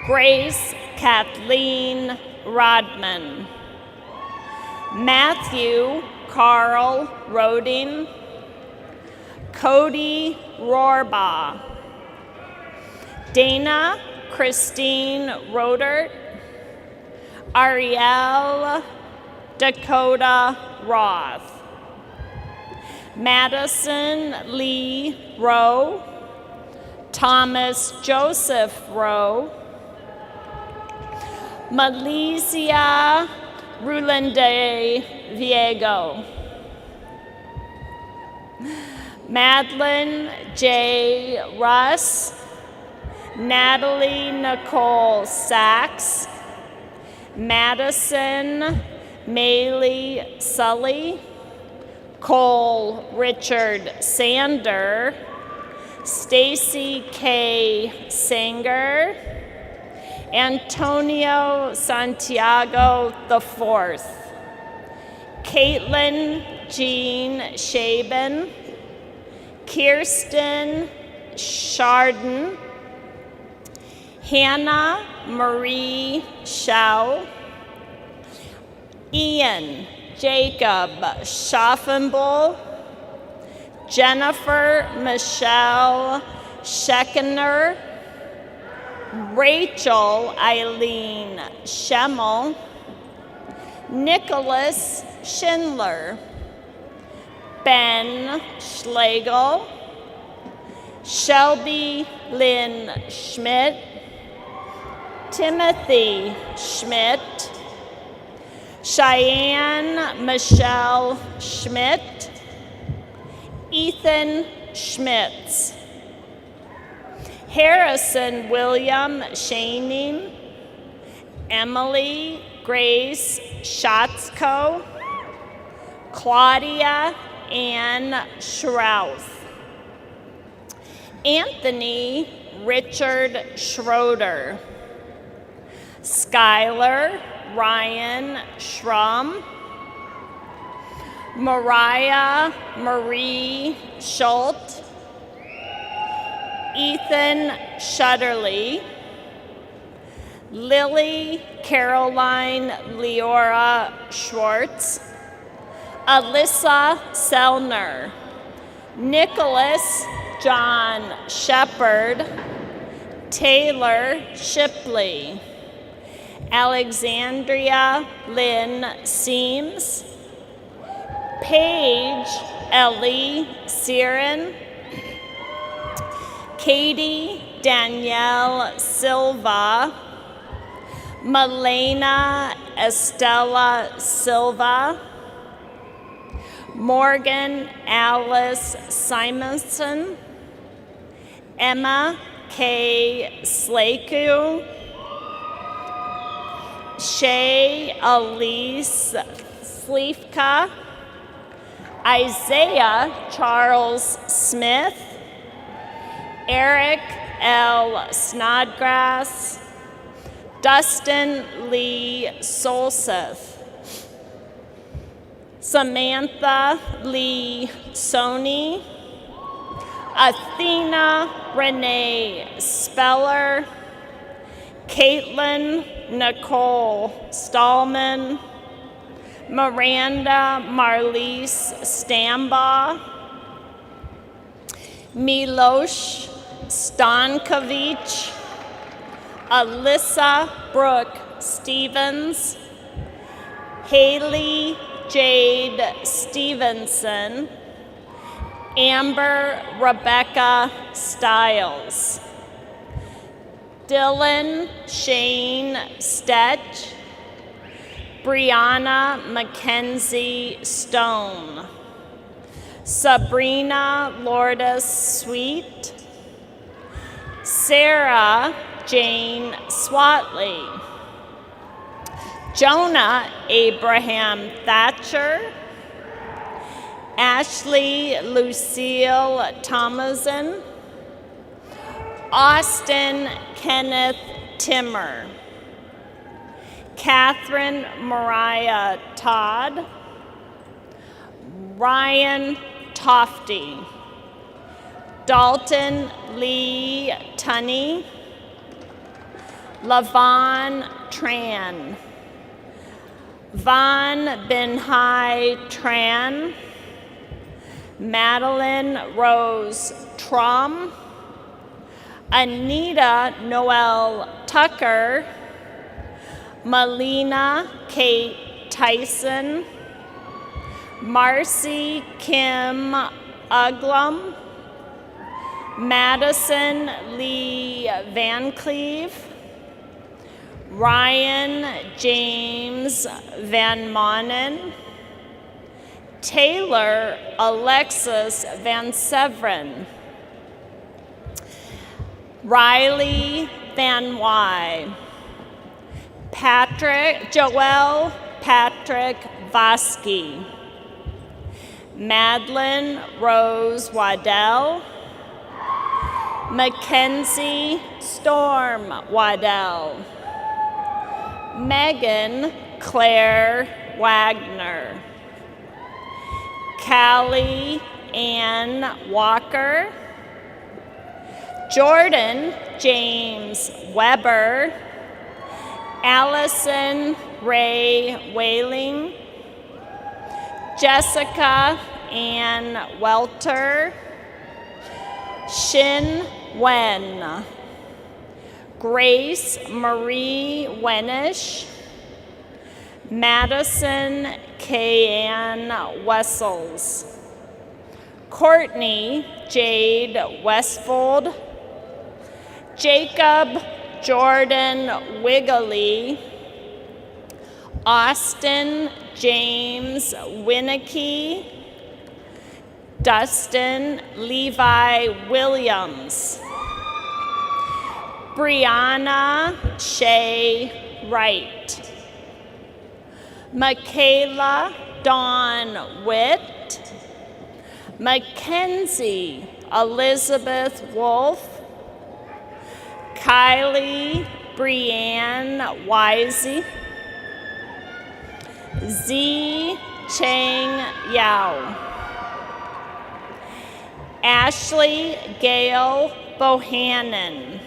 Grace Kathleen Rodman, Matthew Carl Roding, Cody Rohrbaugh, Dana Christine Rodert, Ariel Dakota Roth, Madison Lee Rowe, Thomas Joseph Rowe, Malizia Rulande Viego, Madeline J. Russ, Natalie Nicole Sachs, Madison Maylee Sully, Cole Richard Sander, Stacy K. Sanger, Antonio Santiago IV, Caitlin Jean Shaben, Kirsten Chardon, Hannah Marie Schau, Ian Jacob Schaffenbull, Jennifer Michelle Scheckener, Rachel Eileen Schemmel, Nicholas Schindler, Ben Schlegel, Shelby Lynn Schmidt, Timothy Schmidt, Cheyenne Michelle Schmidt, Ethan Schmitz, Harrison William Shaning, Emily Grace Schatzko, Claudia Ann Schrouth, Anthony Richard Schroeder, Skylar Ryan Schramm, Mariah Marie Schultz, Ethan Shutterly, Lily Caroline Leora Schwartz, Alyssa Selner, Nicholas John Shepard, Taylor Shipley, Alexandria Lynn Seams, Paige Ellie Siren, Katie Danielle Silva, Malena Estella Silva, Morgan Alice Simonson, Emma K. Slaku, Shay Elise Slifka, Isaiah Charles Smith, Eric L. Snodgrass, Dustin Lee Solseth, Samantha Lee Sony, Athena Renee Speller, Caitlin Nicole Stallman, Miranda Marlise Stambaugh, Milosh Stankovic, Alyssa Brooke Stevens, Haley Jade Stevenson, Amber Rebecca Stiles, Dylan Shane Stetch, Brianna Mackenzie Stone, Sabrina Lourdes Sweet, Sarah Jane Swatley, Jonah Abraham Thatcher, Ashley Lucille Thomason, Austin Kenneth Timmer, Catherine Mariah Todd, Ryan Tofty, Dalton Lee Tunney, Lavon Tran, Von Benhai Tran, Madeline Rose Trom, Anita Noel Tucker, Melina Kate Tyson, Marcy Kim Uglum, Madison Lee Van Cleve, Ryan James Van Monen, Taylor Alexis Van Severin, Riley Van Wy, Joel Patrick Vosky, Madeline Rose Waddell, Mackenzie Storm Waddell, Megan Claire Wagner, Callie Ann Walker, Jordan James Weber, Allison Ray Whaling, Jessica Ann Welter, Shin Wen, Grace Marie Wenish, Madison K.Ann Wessels, Courtney Jade Westfold, Jacob Jordan Wiggly, Austin James Winicky, Dustin Levi Williams, Brianna Shea Wright, Michaela Dawn Witt, Mackenzie Elizabeth Wolf, Kylie Brianne Wisey, Z Cheng Yao, Ashley Gail Bohannon,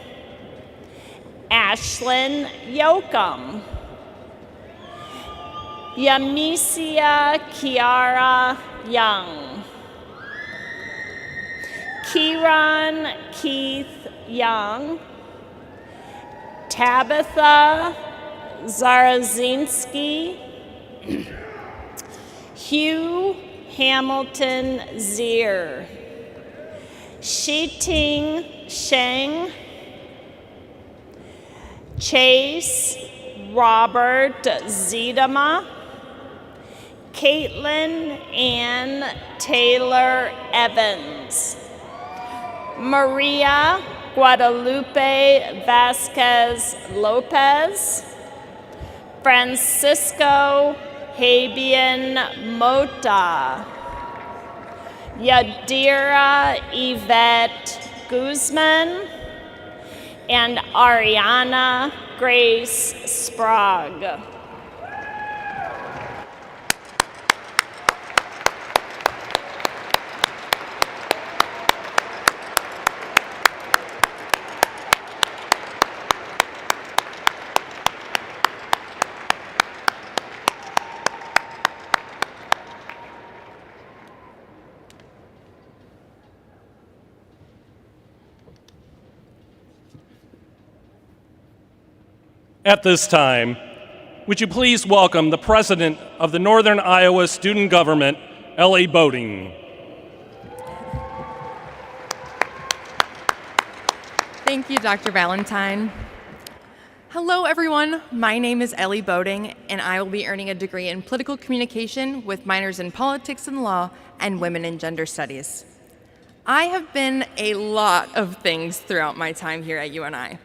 Ashlyn Yoakum, Yamisia Kiara Young, Kieran Keith Young, Tabitha Zarazinski, Hugh Hamilton Zier, Shiting Sheng, Chase Robert Zedema, Caitlin Ann Taylor Evans, Maria Guadalupe Vasquez Lopez, Francisco Habian Mota, Yadira Yvette Guzman, and Ariana Grace Sprague. At this time, would you please welcome the President of the Northern Iowa Student Government, Ellie Boating. Thank you, Dr. Valentine. Hello, everyone. My name is Ellie Boating, and I will be earning a degree in political communication with minors in politics and law and women and gender studies. I have been a lot of things throughout my time here at UNI.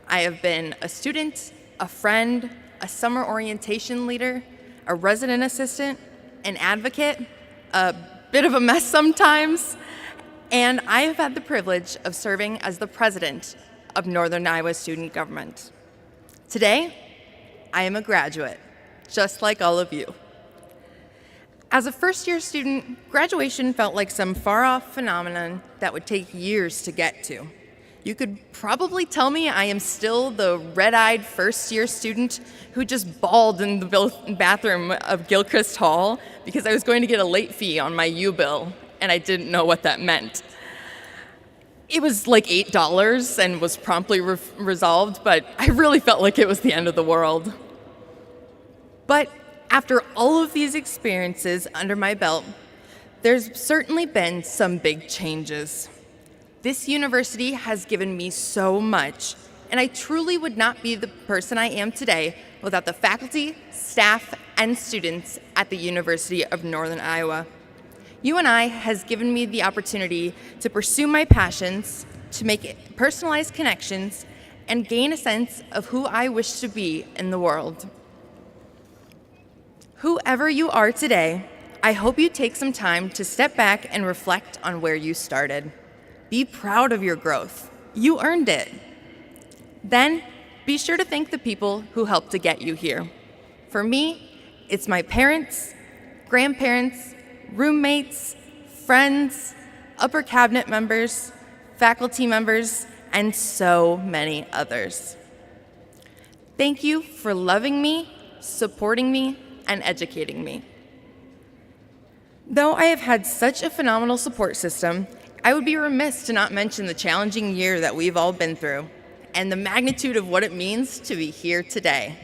I have been a student, a friend, a summer orientation leader, a resident assistant, an advocate, a bit of a mess sometimes, and I have had the privilege of serving as the president of Northern Iowa Student Government. Today, I am a graduate, just like all of you. As a first-year student, graduation felt like some far-off phenomenon that would take years to get to. You could probably tell me I am still the red-eyed first-year student who just bawled in the bathroom of Gilchrist Hall because I was going to get a late fee on my U-bill, and I didn't know what that meant. It was like $8 and was promptly resolved, but I really felt like it was the end of the world. But after all of these experiences under my belt, there's certainly been some big changes. This university has given me so much, and I truly would not be the person I am today without the faculty, staff, and students at the University of Northern Iowa. UNI has given me the opportunity to pursue my passions, to make personalized connections, and gain a sense of who I wish to be in the world. Whoever you are today, I hope you take some time to step back and reflect on where you started. Be proud of your growth. You earned it. Then, be sure to thank the people who helped to get you here. For me, it's my parents, grandparents, roommates, friends, upper cabinet members, faculty members, and so many others. Thank you for loving me, supporting me, and educating me. Though I have had such a phenomenal support system, I would be remiss to not mention the challenging year that we've all been through and the magnitude of what it means to be here today.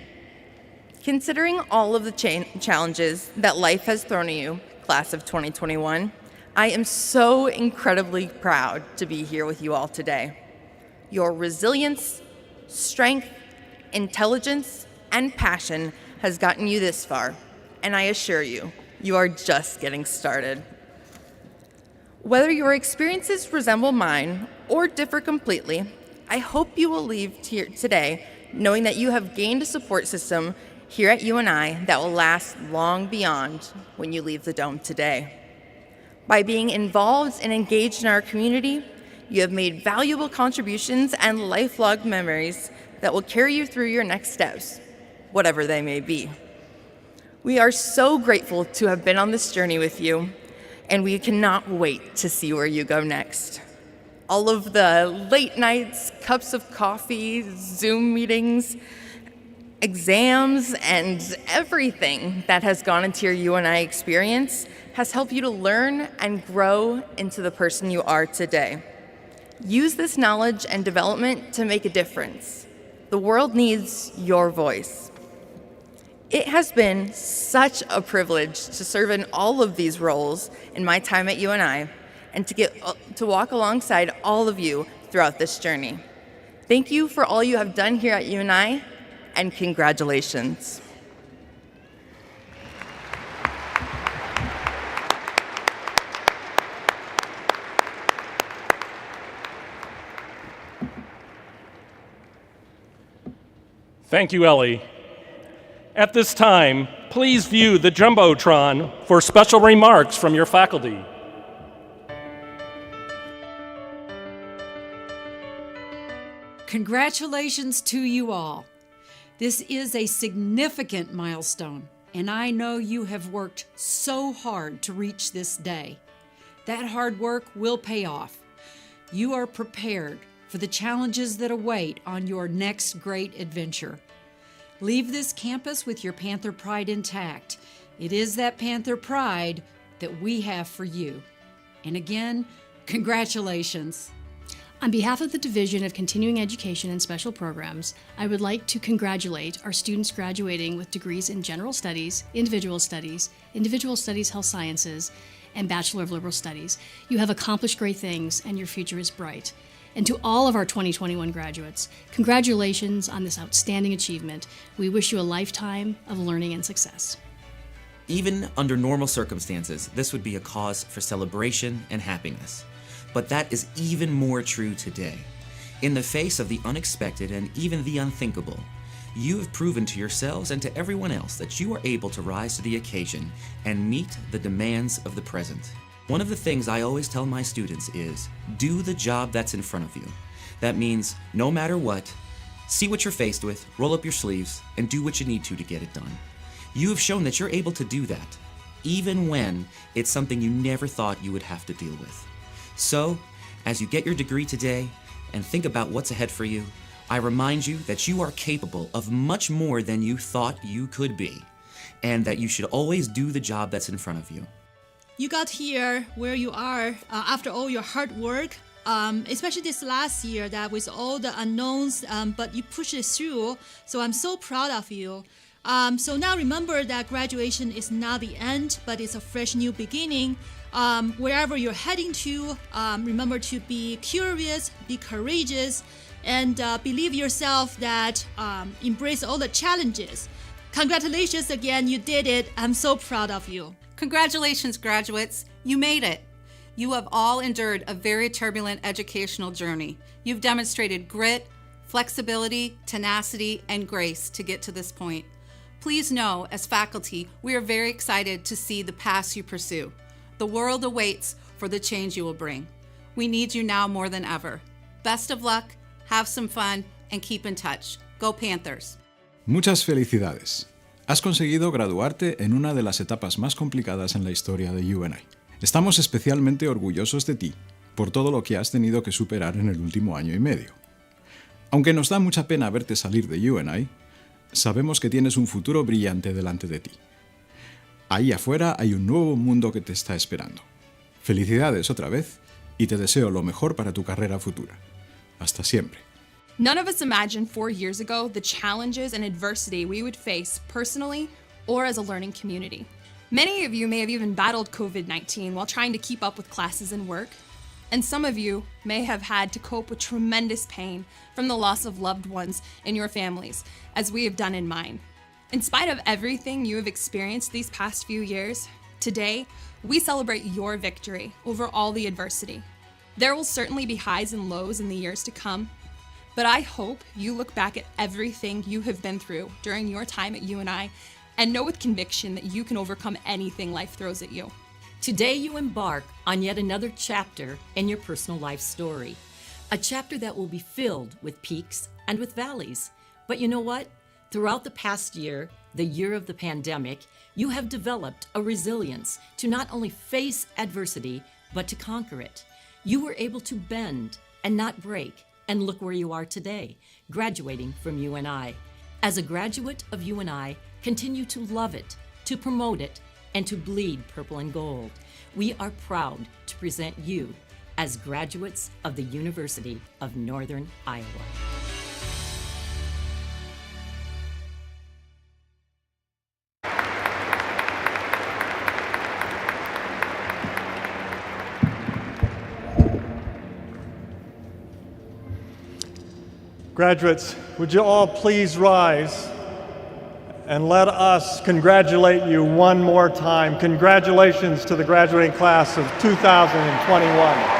Considering all of the challenges that life has thrown at you, class of 2021, I am so incredibly proud to be here with you all today. Your resilience, strength, intelligence, and passion has gotten you this far, and I assure you, you are just getting started. Whether your experiences resemble mine or differ completely, I hope you will leave here today knowing that you have gained a support system here at UNI that will last long beyond when you leave the dome today. By being involved and engaged in our community, you have made valuable contributions and lifelong memories that will carry you through your next steps, whatever they may be. We are so grateful to have been on this journey with you, and we cannot wait to see where you go next. All of the late nights, cups of coffee, Zoom meetings, exams, and everything that has gone into your UNI experience has helped you to learn and grow into the person you are today. Use this knowledge and development to make a difference. The world needs your voice. It has been such a privilege to serve in all of these roles in my time at UNI and to walk alongside all of you throughout this journey. Thank you for all you have done here at UNI, and congratulations. Thank you, Ellie. At this time, please view the Jumbotron for special remarks from your faculty. Congratulations to you all. This is a significant milestone, and I know you have worked so hard to reach this day. That hard work will pay off. You are prepared for the challenges that await on your next great adventure. Leave this campus with your Panther pride intact. It is that Panther pride that we have for you. And again, congratulations. On behalf of the Division of Continuing Education and Special Programs, I would like to congratulate our students graduating with degrees in General Studies, Individual Studies, Health Sciences, and Bachelor of Liberal Studies. You have accomplished great things, and your future is bright. And to all of our 2021 graduates, congratulations on this outstanding achievement. We wish you a lifetime of learning and success. Even under normal circumstances, this would be a cause for celebration and happiness. But that is even more true today. In the face of the unexpected and even the unthinkable, you have proven to yourselves and to everyone else that you are able to rise to the occasion and meet the demands of the present. One of the things I always tell my students is, do the job that's in front of you. That means, no matter what, see what you're faced with, roll up your sleeves, and do what you need to get it done. You have shown that you're able to do that, even when it's something you never thought you would have to deal with. So, as you get your degree today and think about what's ahead for you, I remind you that you are capable of much more than you thought you could be, and that you should always do the job that's in front of you. You got here where you are after all your hard work, especially this last year that with all the unknowns, but you pushed it through, so I'm so proud of you. So now remember that graduation is not the end, but it's a fresh new beginning. Wherever you're heading to, remember to be curious, be courageous, and believe yourself that embrace all the challenges. Congratulations again, you did it. I'm so proud of you. Congratulations, graduates. You made it. You have all endured a very turbulent educational journey. You've demonstrated grit, flexibility, tenacity, and grace to get to this point. Please know, as faculty, we are very excited to see the paths you pursue. The world awaits for the change you will bring. We need you now more than ever. Best of luck, have some fun, and keep in touch. Go Panthers! Muchas felicidades. Has conseguido graduarte en una de las etapas más complicadas en la historia de UNI. Estamos especialmente orgullosos de ti por todo lo que has tenido que superar en el último año y medio. Aunque nos da mucha pena verte salir de UNI, sabemos que tienes un futuro brillante delante de ti. Ahí afuera hay un nuevo mundo que te está esperando. Felicidades otra vez y te deseo lo mejor para tu carrera futura. Hasta siempre. None of us imagined 4 years ago the challenges and adversity we would face personally or as a learning community. Many of you may have even battled COVID-19 while trying to keep up with classes and work. And some of you may have had to cope with tremendous pain from the loss of loved ones in your families, as we have done in mine. In spite of everything you have experienced these past few years, today we celebrate your victory over all the adversity. There will certainly be highs and lows in the years to come, but I hope you look back at everything you have been through during your time at UNI and know with conviction that you can overcome anything life throws at you. Today you embark on yet another chapter in your personal life story. A chapter that will be filled with peaks and with valleys. But you know what? Throughout the past year, the year of the pandemic, you have developed a resilience to not only face adversity, but to conquer it. You were able to bend and not break. And look where you are today, graduating from UNI. As a graduate of UNI, continue to love it, to promote it, and to bleed purple and gold. We are proud to present you as graduates of the University of Northern Iowa. Graduates, would you all please rise and let us congratulate you one more time. Congratulations to the graduating class of 2021.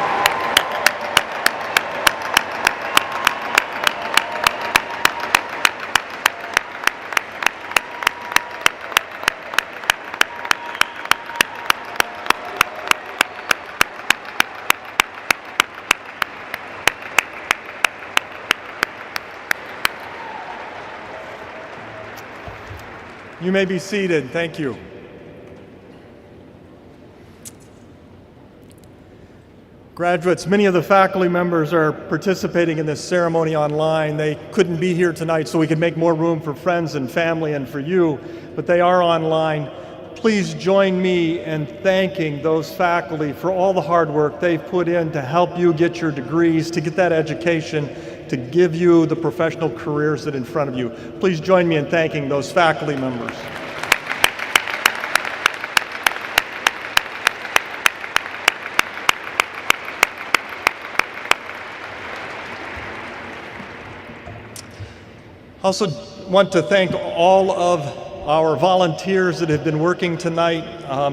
You may be seated. Thank you. Graduates, many of the faculty members are participating in this ceremony online. They couldn't be here tonight so we could make more room for friends and family and for you, but they are online. Please join me in thanking those faculty for all the hard work they've put in to help you get your degrees, to get that education, to give you the professional careers that are in front of you. Please join me in thanking those faculty members. I also want to thank all of our volunteers that have been working tonight,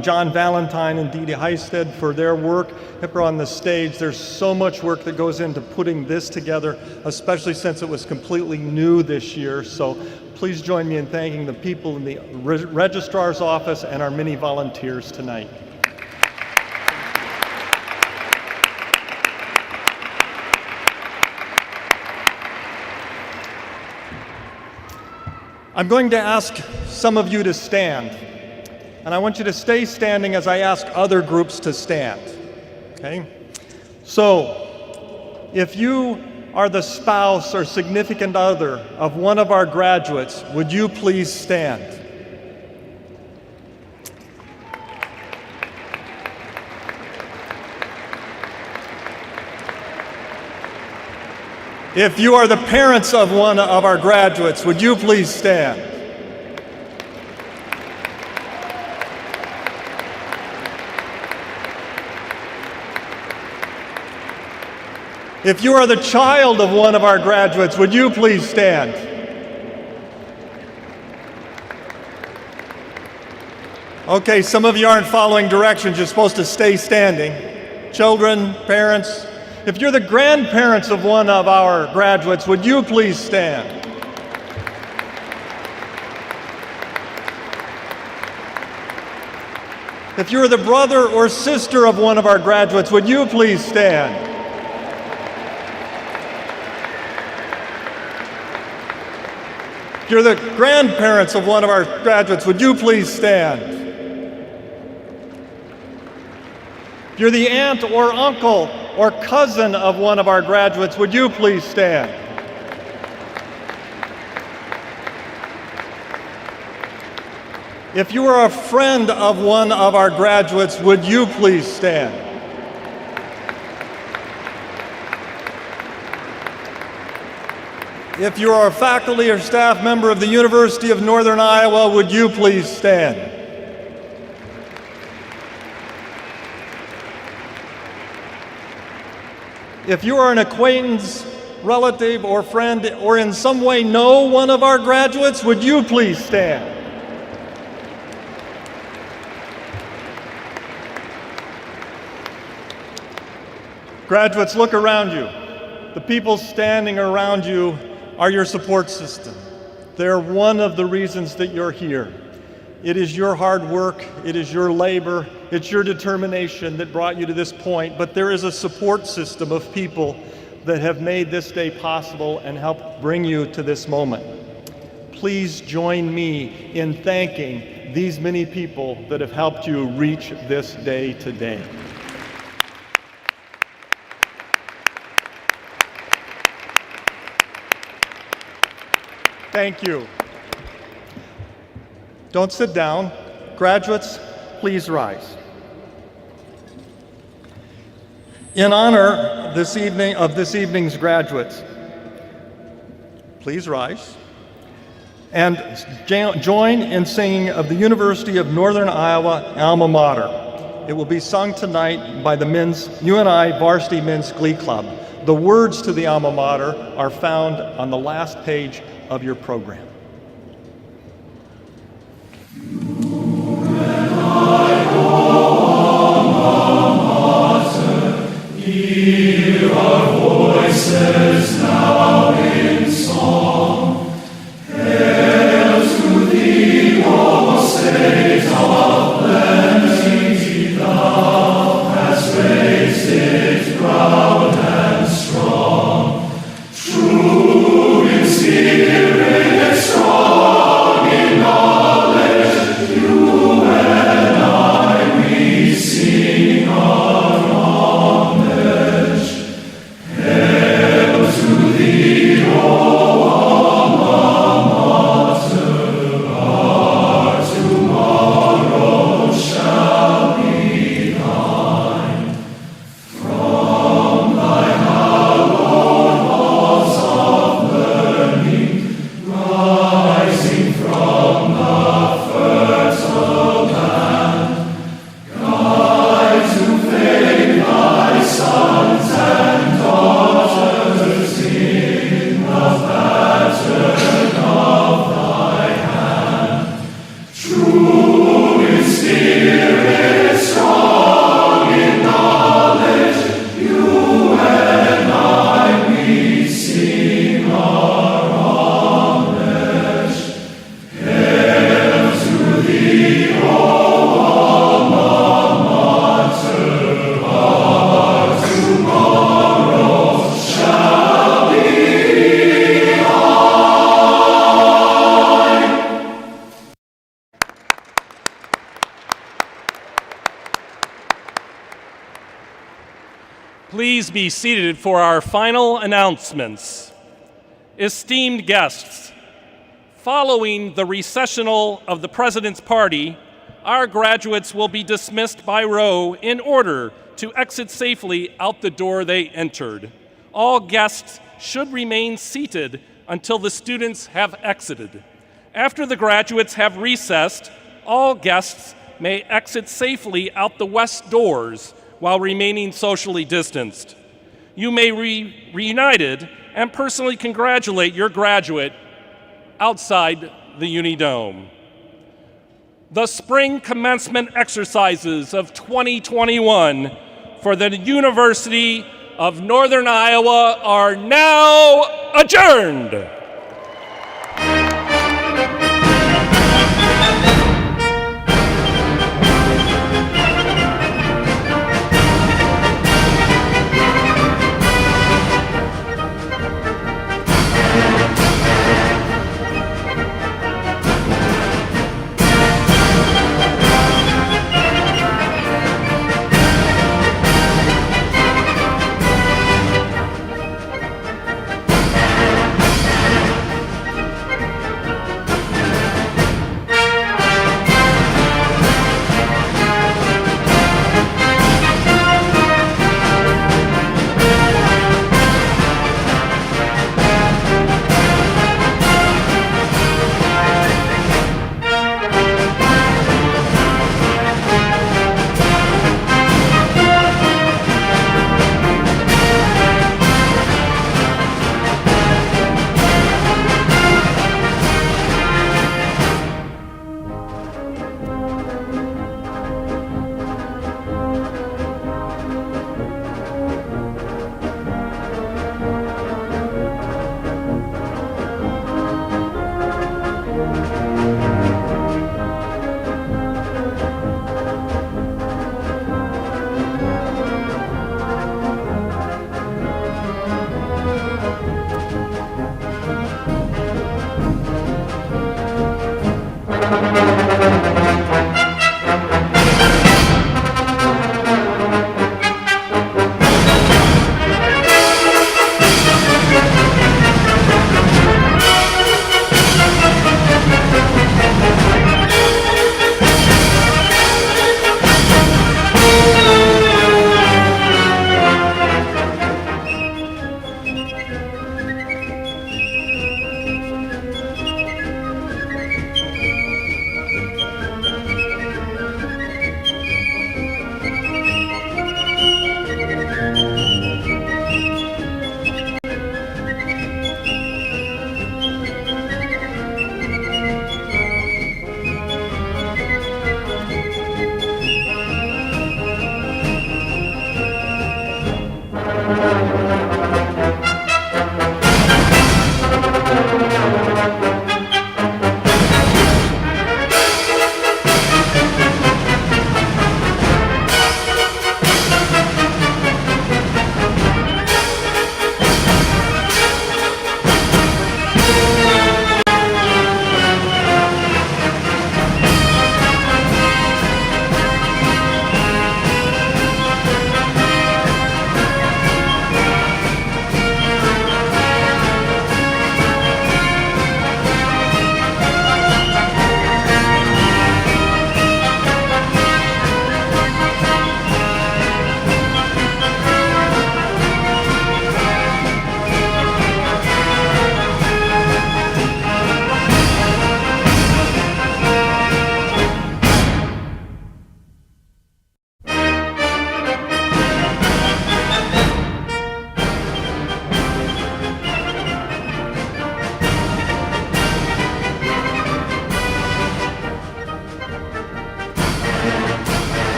John Valentine and Dee Dee Heisted for their work up on the stage. There's so much work that goes into putting this together, especially since it was completely new this year. So please join me in thanking the people in the registrar's office and our many volunteers tonight. I'm going to ask some of you to stand, and I want you to stay standing as I ask other groups to stand, okay? So, if you are the spouse or significant other of one of our graduates, would you please stand? If you are the parents of one of our graduates, would you please stand? If you are the child of one of our graduates, would you please stand? Okay, some of you aren't following directions. You're supposed to stay standing. Children, parents. If you're the grandparents of one of our graduates, would you please stand? If you're the brother or sister of one of our graduates, would you please stand? If you're the grandparents of one of our graduates, would you please stand? If you're the aunt or uncle or cousin of one of our graduates, would you please stand? If you are a friend of one of our graduates, would you please stand? If you are a faculty or staff member of the University of Northern Iowa, would you please stand? If you are an acquaintance, relative, or friend, or in some way know one of our graduates, would you please stand? Graduates, look around you. The people standing around you are your support system. They're one of the reasons that you're here. It is your hard work, it is your labor, it's your determination that brought you to this point, but there is a support system of people that have made this day possible and helped bring you to this moment. Please join me in thanking these many people that have helped you reach this day today. Thank you. Don't sit down. Graduates, please rise. In honor this evening's graduates, please rise and join in singing of the University of Northern Iowa Alma Mater. It will be sung tonight by the UNI Varsity Men's Glee Club. The words to the Alma Mater are found on the last page of your program. Hear our voices now in song. Hail to thee, O state of plenty, thou hast raised it proud and strong. True in spirit, strong in knowledge, you and I, we sing our homage. Hail to thee, O Alma Mater, our tomorrow shall be thine. From thy hallowed halls of learning, rising from the fertile land, guide to fame thy sons and daughters in the pattern of thy hand. True in spirit, strong in knowledge, you and I, we sing our homage. Hail to thee, O Alma Mater, our tomorrow shall be thine. Please be seated for our final announcements. Esteemed guests, following the recessional of the President's Party, our graduates will be dismissed by row in order to exit safely out the door they entered. All guests should remain seated until the students have exited. After the graduates have recessed, all guests may exit safely out the west doors while remaining socially distanced. You may be reunited and personally congratulate your graduate outside the UNI Dome. The Spring Commencement exercises of 2021 for the University of Northern Iowa are now adjourned.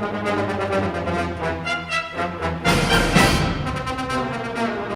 Amen.